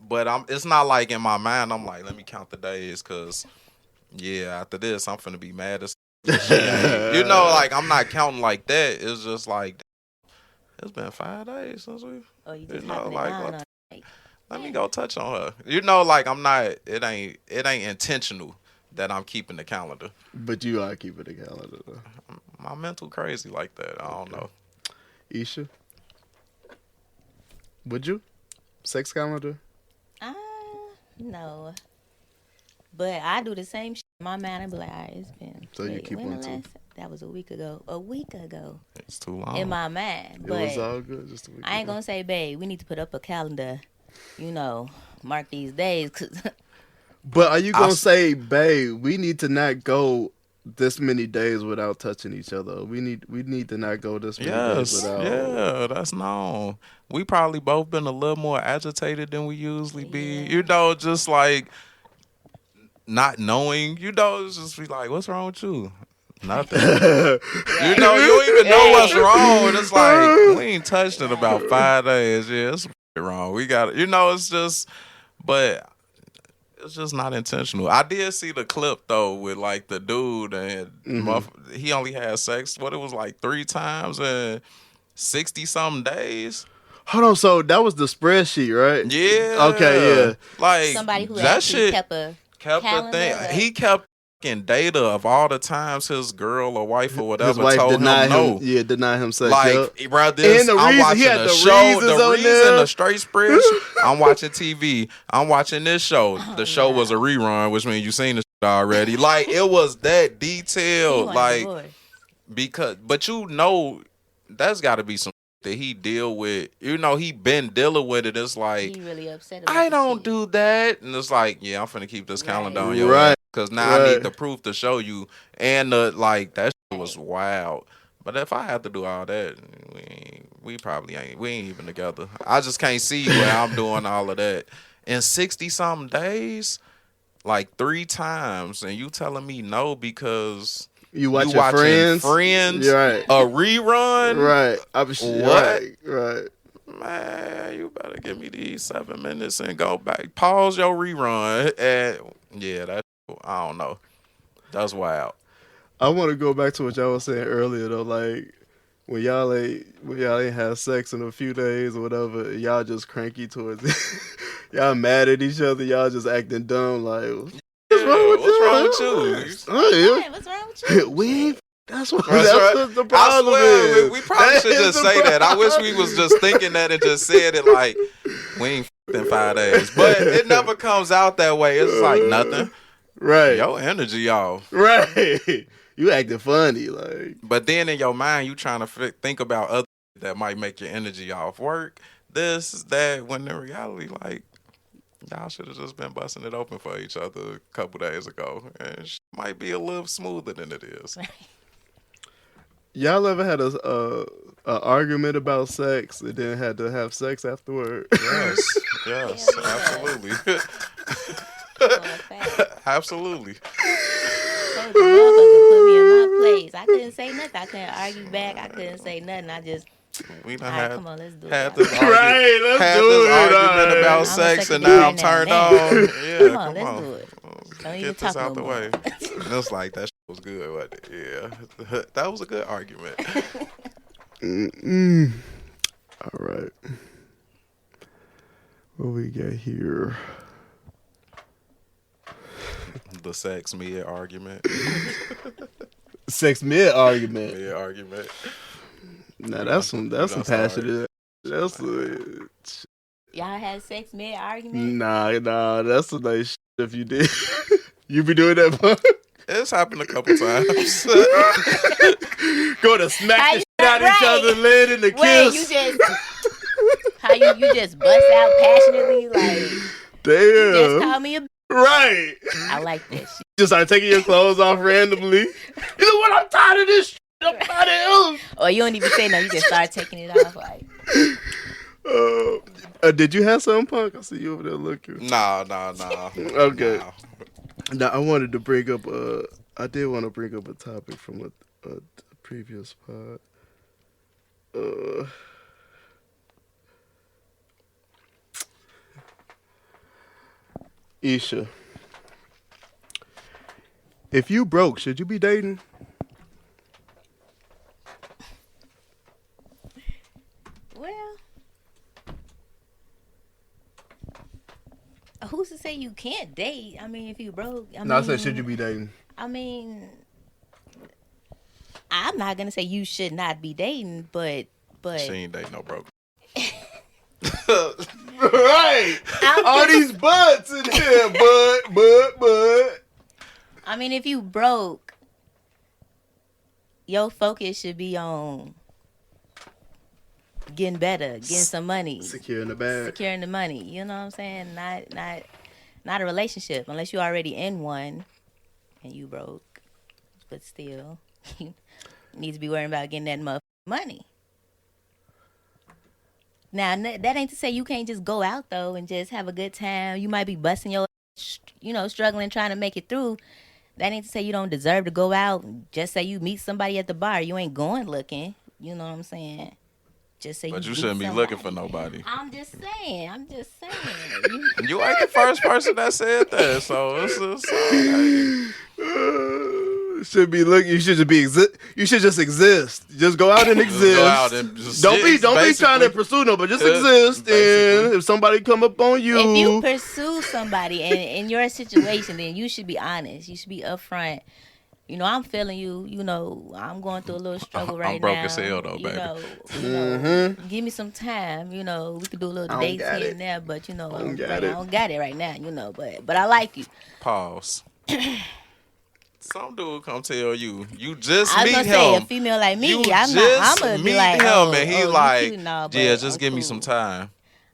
but it's not like in my mind. I'm like, let me count the days, cause yeah, after this, I'm finna be mad as. You know, like I'm not counting like that. It's just like it's been 5 days since we. Oh, you just know, hopping like, down what- on it. Let me go touch on her. You know, like I'm not. It ain't intentional that I'm keeping the calendar. But you are keeping the calendar, though. My mental crazy like that. I don't know. Esha, would you? Sex calendar? No. But I do the same shit. My man, I be like, all right, it's been. So you keep when one the too? last- That was a week ago. A week ago It's too long. in my mind. It was But all good. Just a week I ain't ago. gonna say, babe, we need to put up a calendar. You know, mark these days. Cause But are you gonna say, babe, we need to not go this many days without touching each other? We need to not go this many days Yes, without. yeah, that's known. We probably both been a little more agitated than we usually be. Yeah. You know, just like not knowing. You know, it's just be like, what's wrong with you? Nothing. You know, you don't even know what's wrong. It's like we ain't touched in about 5 days. Yeah, it's wrong. We got it. You know, it's just, but it's just not intentional. I did see the clip though with like the dude and he only had sex. What it was like 3 times in 60 something days. Hold on, so that was the spreadsheet, right? Yeah. Okay, yeah. Like somebody who that actually shit kept a kept the calendar, thing. like- He kept fucking data of all the times his girl or wife or whatever His wife told him denied no. him. Yeah, denied him sex. Like, Yep. bro, this, And the I'm reason- watching he had a the show, reasons the on reason, there. the straight spread. I'm watching TV. I'm watching this show. The show was a rerun, which means you seen the shit already. Like, it was that he detailed. wanted Like, divorce. but you know, that's got to be some that he deal with. You know, he been dealing with it. It's like, He really upset about I the don't shit. do that. And it's like, yeah, I'm finna keep this calendar on your Right. ass. Because now I Right. need the proof to show you. And like, that shit was wild. But if I have to do all that, we ain't even together. I just can't see where I'm doing all of that. In 60 something days, like 3 times, and you telling me no because You watching watching Friends? You're right. a rerun? Right. What? Right. Man, you better give me these 7 minutes and go back. Pause your rerun. And yeah, I don't know. That's wild. I want to go back to what y'all was saying earlier though, like when y'all ain't have sex in a few days or whatever, y'all just cranky towards it. Y'all mad at each other, y'all just acting dumb, like what's wrong with you? Yeah, what's wrong with you? We ain't. That's what. That's That's right. what the I problem swear, is. we probably That should is just the say that. I wish we problem. was just thinking that and just said it like, we ain't in 5 days. But it never comes out that way. It's like nothing. Right. Your energy off. Right. You acting funny, like. But then in your mind, you trying to think about other that might make your energy off. Work, this, that, when in reality, like, y'all should have just been busting it open for each other a couple days ago. And she might be a little smoother than it is. Y'all ever had a argument about sex and then had to have sex afterward? Yes, yes, Hell yeah. absolutely. For a fact. Absolutely. So the motherfucker put me in my place. I couldn't say nothing. I couldn't argue back. I couldn't say nothing. I just, We done all right, had, come on, let's do had it. this, Right, let's had do this it, argument alright. about I'ma sex, suck and your dick now I'm right now, turned man. on. Yeah, Come on, let's on. do it. Don't even Get this talk out no the more. way. It's like that shit was good, wasn't it? Yeah, that was a good argument. All right. What we got here? The sex mid argument. Sex mid argument. Mid argument. Now You that's done- some you that's some done passionate. That's Y'all had sex mid argument? nah. That's some nice shit if you did. You be doing that, bud? It's happened a couple times. Go to smack How the you- shit out each right. other, land in the Wait, kiss. you just how you just bust out passionately like you just Damn. call me a. Right. I like that shit. Just start taking your clothes off randomly. You know what? I'm tired of this shit. I'm tired of him. Or you don't even say no. You just start taking it off like. Did you have something, Punk? I see you over there looking. Nah. Okay. Nah. Now I wanted to bring up. I did want to bring up a topic from a previous pod. Esha, if you broke, should you be dating? Well, who's to say you can't date? I mean, if you broke, I said, should you be dating? I mean, I'm not gonna say you should not be dating, but She ain't dating no broke. Right. All these butts in here, but. I mean, if you broke, your focus should be on getting better, getting some money, Securing the bag. securing the money. You know what I'm saying? Not a relationship unless you're already in one and you broke, but still you need to be worrying about getting that motherfucking money. Now that ain't to say you can't just go out though and just have a good time. You might be busting your, struggling trying to make it through. That ain't to say you don't deserve to go out. Just say you meet somebody at the bar, you ain't going looking. You know what I'm saying? Just say But you meet shouldn't be somebody. looking for nobody. I'm just saying. You ain't the first person that said that, so it's Should be look. You should just be You should just exist. Just go out and exist. go out and just don't be basically. trying to pursue no, but just Yeah, exist. basically. And if somebody come up on you, If you pursue somebody in your situation, then you should be honest. You should be upfront. I'm feeling you. I'm going through a little struggle right now. I'm broke as hell, though, baby. Give me some time. We could do a little I don't dates got here it. and there, but I I don't got it. don't got it right now. But I like you. Pause. Some dude come tell you just I was meet gonna say a him. female like me. You I'm just gonna be meet like, him, and he you like, cute and all, but yeah, just I'm give me cool. some time.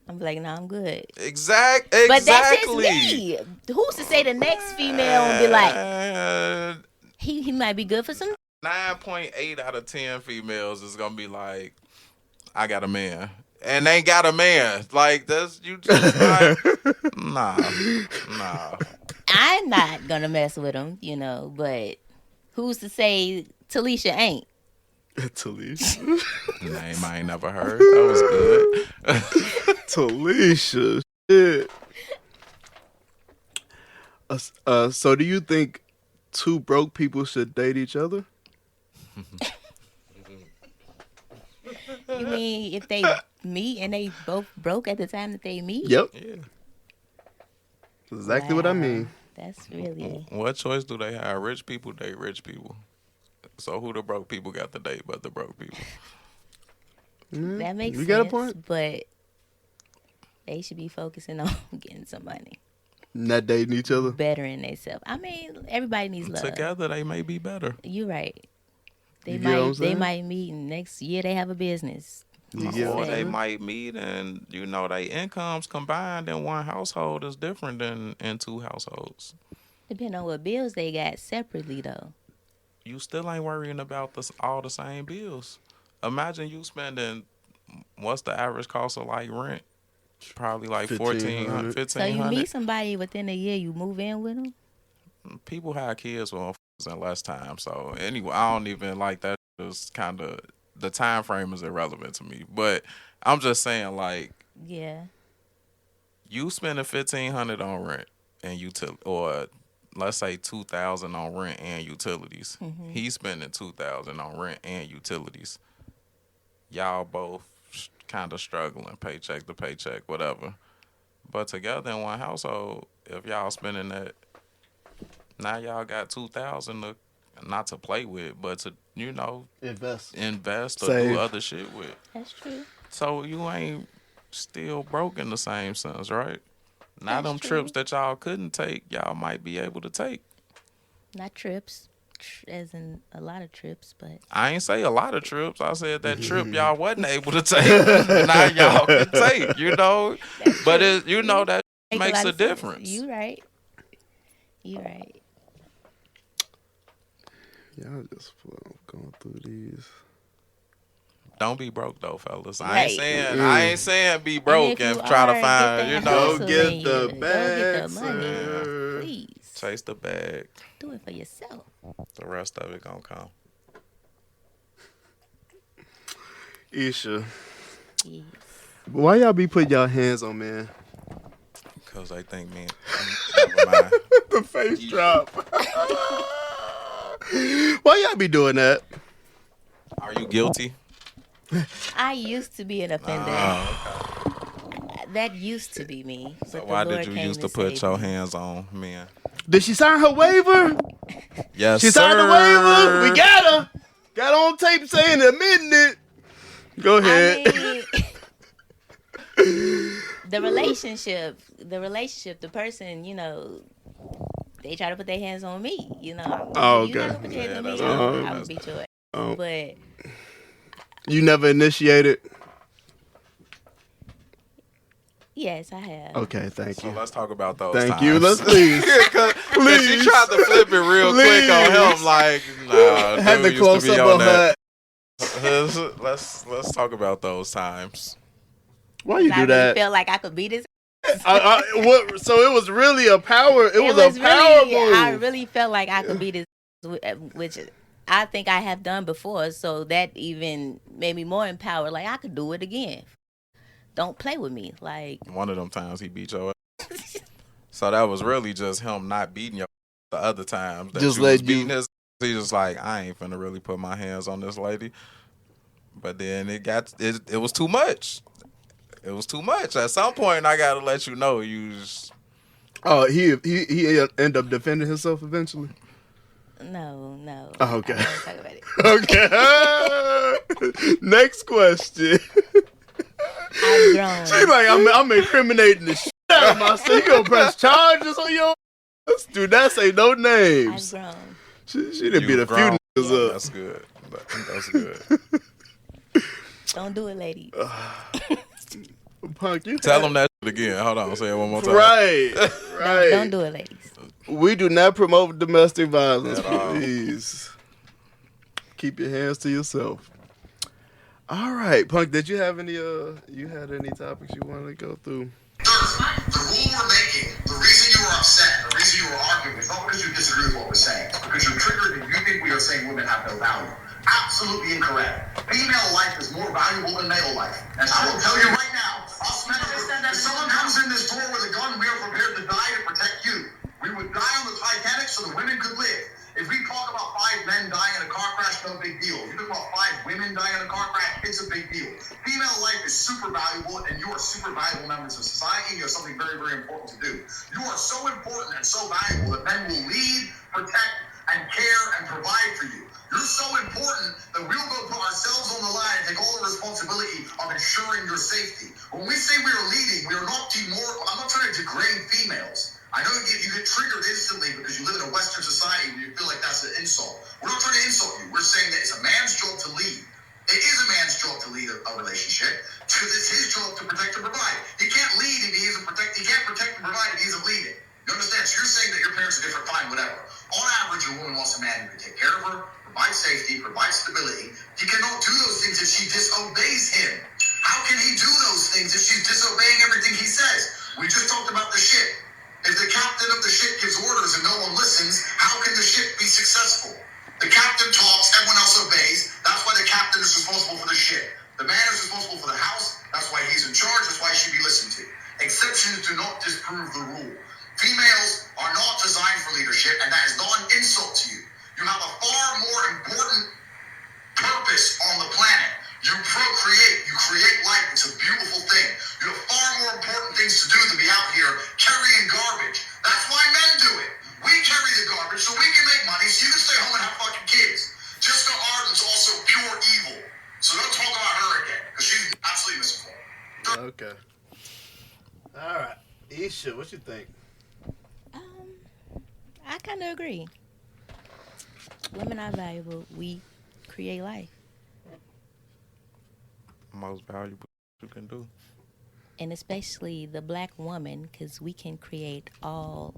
I'm like, no, I'm good. Exactly. But that's just me. Who's to say the next female will be like, he might be good for some. 9.8 out of 10 females is gonna be like, I got a man, and they got a man. Like that's you just like, nah. I'm not gonna mess with him, but who's to say Talisha ain't? Talisha, Name I ain't never heard. That was good. Talisha, shit. So do you think two broke people should date each other? You mean if they meet and they both broke at the time that they meet? Yep, Yeah. exactly what I mean. That's really. What choice do they have? Rich people date rich people. So who the broke people got to date but the broke people? That makes You sense. got a point. But they should be focusing on getting some money, Not dating each other. bettering themselves. I mean, everybody needs love. Together they may be better. You're right. They You get what I'm might saying? meet and next year they have a business. You get Or what they I'm might meet and, you know, their incomes combined in one household is different than in two households. Depending on what bills they got separately, though. You still ain't worrying about all the same bills. Imagine you spending, what's the average cost of like rent? Probably like 1400, 1,500. So you 1500. meet somebody within a year, you move in with them. People have kids with motherfuckers in less time. So anyway, I don't even like that. Just kind of the time frame is irrelevant to me. But I'm just saying, like, Yeah. you spending 1500 on rent and or let's say 2000 on rent and utilities. He's spending 2000 on rent and utilities. Y'all both kind of struggling, paycheck to paycheck, whatever. But together in one household, if y'all spending that, now y'all got 2000 to not to play with, but to, you know, invest or Save. do other shit with. That's true. So you ain't still broke in the same sense, right? Now That's them true. trips that y'all couldn't take, y'all might be able to take. Not trips, as in a lot of trips, but I ain't say a lot of trips. I said that trip y'all wasn't able to take. Now y'all can take, you know. But it, you know, that makes a lot of difference. sense. You right. You right. Y'all just going through these. Don't be broke though, fellas. I Right. ain't saying be broke And if and you try to are, find, get you that know, Go hustle get in the you. bag, Go get the money. sir. Please. chase the bag. Do it for yourself. The rest of it gonna come. Esha, Yes. why y'all be putting y'all hands on man? Cause they think me. Never mind. The face drop. Why y'all be doing that? Are you guilty? I used to be an offender. That used to be me. So But why the Lord did you came used to to put save your me. hands on men? Did she sign her waiver? Yes, She signed the waiver. We got her. Got on tape saying admitting it. Go ahead. I mean, the relationship, the person, you know, they try to put their hands on me. You know, Oh, you're not okay. gonna put your hands Yeah, on me. that's I'm good. gonna beat your ass. Oh. But You never initiated? yes, I have. Okay, thank So you. let's talk about those Thank times. you. Let's please. Cause Please. she tried to flip it real quick on Please. him, like, nah, I had dude to used close to be up on on that. her. Let's talk about those times. Why you I do really that? felt like I could beat his. What? So it was really a power. It was a power really, move. I really felt like I could beat his, which I think I have done before. So that even made me more empowered. Like I could do it again. Don't play with me. Like One of them times he beat your ass. So that was really just him not beating your ass. The other times that Just you let was you- beating his, he just like, I ain't finna really put my hands on this lady. But then it was too much. It was too much. At some point, I gotta let you know you just. Oh, he ended up defending himself eventually. no. Oh, okay. I don't talk about it. Okay. Next question. I've grown. She's like, I'm incriminating the shit out of myself. You gonna press charges on your ass? Dude, that say no I've names. grown. She done beat You've a few grown. niggas up. That's good. That's good. Don't do it, ladies. Punk, you Tell him that shit again. Hold on. Say it one more time. Right. Don't do it, ladies. We do not promote domestic violence, At all. please. Keep your hands to yourself. All right, Punk, did you have any you had any topics you wanted to go through? The rule we're making, the reason you were upset, the reason you were arguing, is not because you disagree with what we're saying. It's because you're triggered and you think we are saying women have no value. Absolutely incorrect. Female life is more valuable than male life. And I will tell you right now, us men, if someone comes in this door with a gun, we are prepared to die to protect you. We would die on the Titanic so the women could live. If we talk about 5 men dying in a car crash, no big deal. If you talk about 5 women dying in a car crash, it's a big deal. Female life is super valuable, and you are super valuable members of society, and you have something very, very important to do. You are so important and so valuable that men will lead, protect, and care and provide for you. You're so important that we'll go put ourselves on the line and take all the responsibility of ensuring your safety. When we say we are leading, we are not demoralized. I'm not trying to degrade females. I know you get triggered instantly because you live in a Western society where you feel like that's an insult. We're not trying to insult you. We're saying that it's a man's job to lead. It is a man's job to lead a relationship because it's his job to protect and provide. He can't lead if he isn't protect. He can't protect and provide if he isn't leading. You understand? So you're saying that your parents are different, fine, whatever. On average, a woman wants a man who can take care of her, provide safety, provide stability. He cannot do those things if she disobeys him. How can he do those things if she's disobeying everything he says? We just talked about the ship. If the captain of the ship gives orders and no one listens, how can the ship be successful? The captain talks, everyone else obeys. That's why the captain is responsible for the ship. The man is responsible for the house. That's why he's in charge. That's why he should be listened to. Exceptions do not disprove the rule. Females are not designed for leadership, and that is not an insult to you. You have a far more important purpose on the planet. You procreate. You create life. It's a beautiful thing. You have far more important things to do than be out here carrying garbage. That's why men do it. We carry the garbage so we can make money so you can stay home and have fucking kids. Jessica Arden's also pure evil. So don't talk about her again, because she's absolutely misinformed. Okay. All right. Esha, what you think? I kind of agree. Women are valuable. We create life. Most valuable you can do. And especially the black woman, because we can create all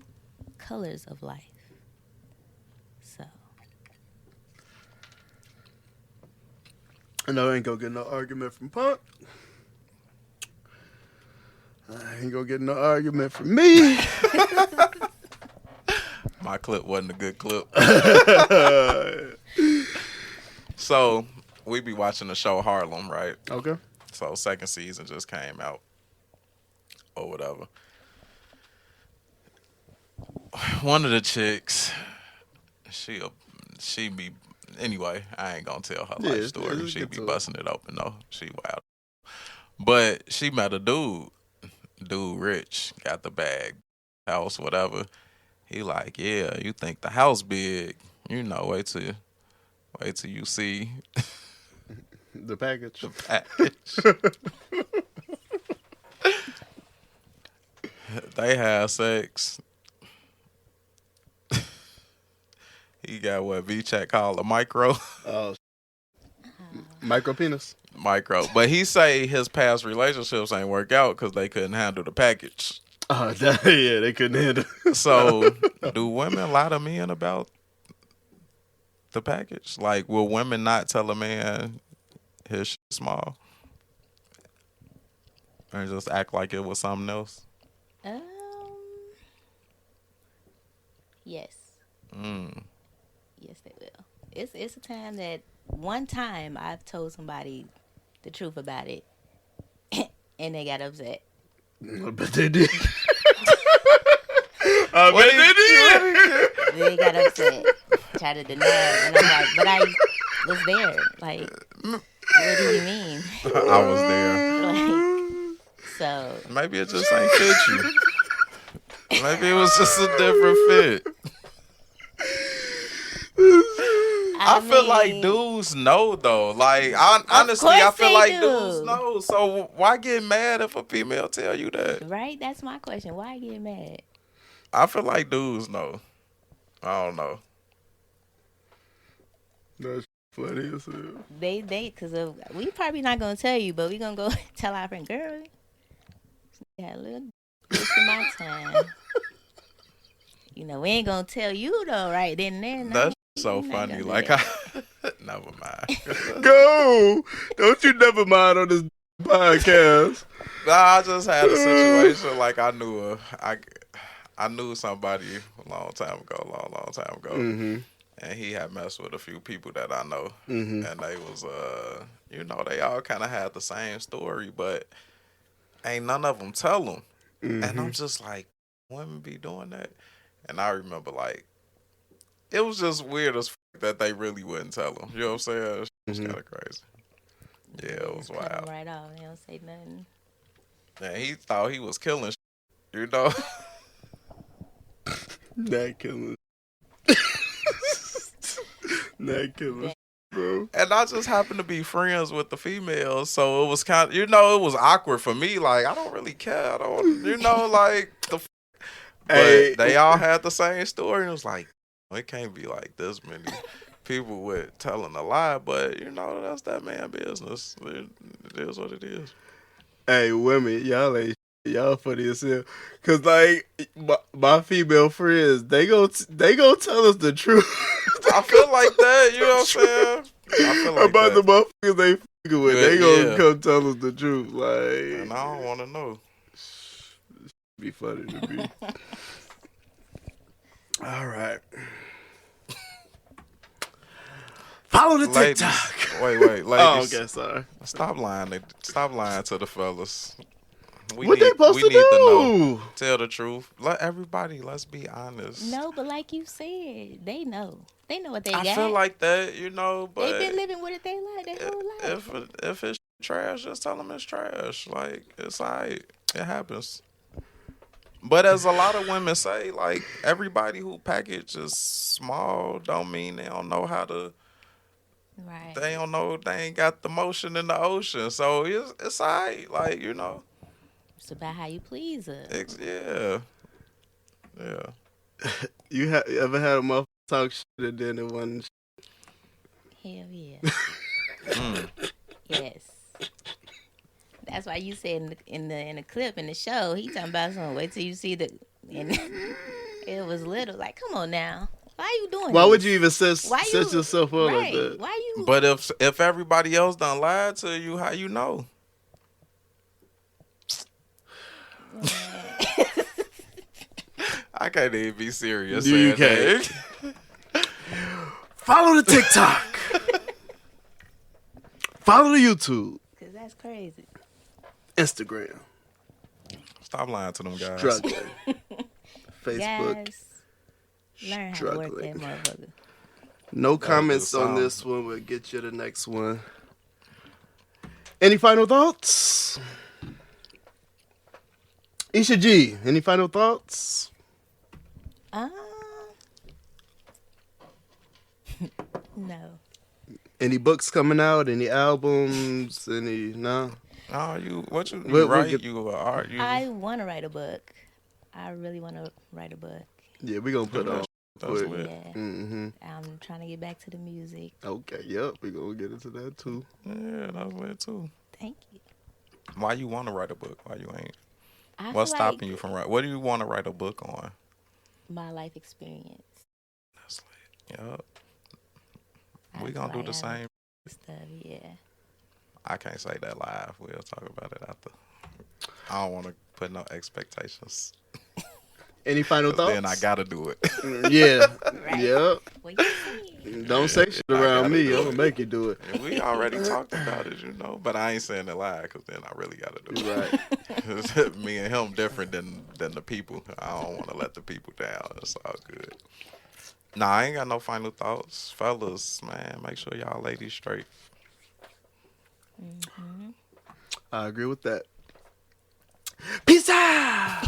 colors of life. So. I know I ain't gonna get no argument from Punk. I ain't gonna get no argument from me. My clip wasn't a good clip. So, we be watching the show Harlem, right? Okay. So, second season just came out. Or whatever. One of the chicks, she be, anyway, I ain't gonna tell her life story. She be busting it open, though. She wild. But she met a dude. Dude rich, got the bag, house, whatever. He like, yeah, you think the house big. You know, wait till you see the package. The package. They have sex. He got what V-Chat called a micro. Oh, micro penis. Micro. But he say his past relationships ain't work out because they couldn't handle the package. Oh, yeah, they couldn't handle it. So, do women lie to men about the package? Like, will women not tell a man his shit small? Or just act like it was something else? Yes. Yes, they will. It's a time that one time I've told somebody the truth about it, and they got upset. I bet they did. I bet they did. They got upset. Tried to deny it, and I'm like, but I was there. Like, what do you mean? I was there. Like, so maybe it just ain't fit you. Maybe it was just a different fit. I feel like dudes know though. Like honestly, I feel like dudes know. So why get mad if a female tell you that? Right? That's my question. Why get mad? I feel like dudes know. I don't know. That's funny as hell. They, because we probably not gonna tell you, but we gonna go tell our friend, girl. Had a little waste of my time. You know, we ain't gonna tell you though, right then and there. That's so funny. Like, never mind. Go! Don't you never mind on this podcast. Nah, I just had a situation like I knew somebody a long time ago. Mm-hmm. And he had messed with a few people that I know. Mm-hmm. And they was, they all kind of had the same story, but ain't none of them tell them. Mm-hmm. And I'm just like, women be doing that? And I remember, like, it was just weird as that they really wouldn't tell them. You know what I'm saying? It was kind of crazy. Yeah, it was wild. Right off. They don't say nothing. And he thought he was killing you know? Not killing. Not killing, bro. And I just happened to be friends with the females, so it was kind of, it was awkward for me. Like, I don't really care. I don't, like, but they all had the same story. And it was like, it can't be like this many people with telling a lie, but you know that's that man business. It is what it is. Hey, women, y'all funny as hell. Cause like my female friends, they go tell us the truth. I feel like that. You know what I'm saying? I feel like about that. the motherfuckers they fucking with. They gonna Yeah. come tell us the truth. And Like, I don't want to know. be funny to me. All right. Follow the Ladies, TikTok. wait, Oh, ladies. okay, sorry. Stop lying. Stop lying to the fellas. What they supposed to need to know. do? Tell the truth. Let's be honest. No, but like you said, they know. They know what they got. I feel like that, you know, but They've been living with it they like their whole life. if it's trash, just tell them it's trash. Like, it's alright. It happens. But as a lot of women say, like, everybody who packages small don't mean they don't know how to. Right. They don't know. They ain't got the motion in the ocean. So it's alright. Like, you know. It's about how you please her. Yeah. Yeah. You ever had a motherfucker talk shit and then it wasn't? Hell yeah. Yes. That's why you said in the clip in the show, he talking about something. Wait till you see the. And it was little. Like, come on now. Why are you doing? Why this? would you even set yourself up like right. that? Why you? But if everybody else done lied to you, how you know? I can't even be serious. You saying can't. that. Follow the TikTok. Follow the YouTube. Cause that's crazy. Instagram. Stop lying to them guys. Struggling. Facebook. Guys, learn how to Struggling. work that motherfucker. No comments good on sound. this one. We'll get you the next one. Any final thoughts? Esha G, any final thoughts? No. Any books coming out? Any albums? No? Oh, you We'll write? get- You art? You? I want to write a book. I really want to write a book. Yeah, we're going to put on. That's quick. lit. Yeah. Mm-hmm. I'm trying to get back to the music. Okay, yep, we're going to get into that too. Yeah, that's lit too. Thank you. Why you want to write a book? Why you ain't? I What's feel stopping like you from writing? What do you want to write a book on? my life experience. That's lit. Yup. I We feel gonna do like the I same. Stuff, yeah. I can't say that live. We'll talk about it after. I don't want to put no expectations. Any final 'Cause thoughts? then I gotta do it. Yeah, Right. yep. What you saying? Don't say shit I around gotta me. do I'm it. going to make you do it. And we already talked about it, you know. But I ain't saying it live because then I really gotta do it. Right. Me and him different than the people. I don't want to let the people down. It's all good. Nah, I ain't got no final thoughts, fellas. Man, make sure y'all ladies straight. I agree with that. Peace out.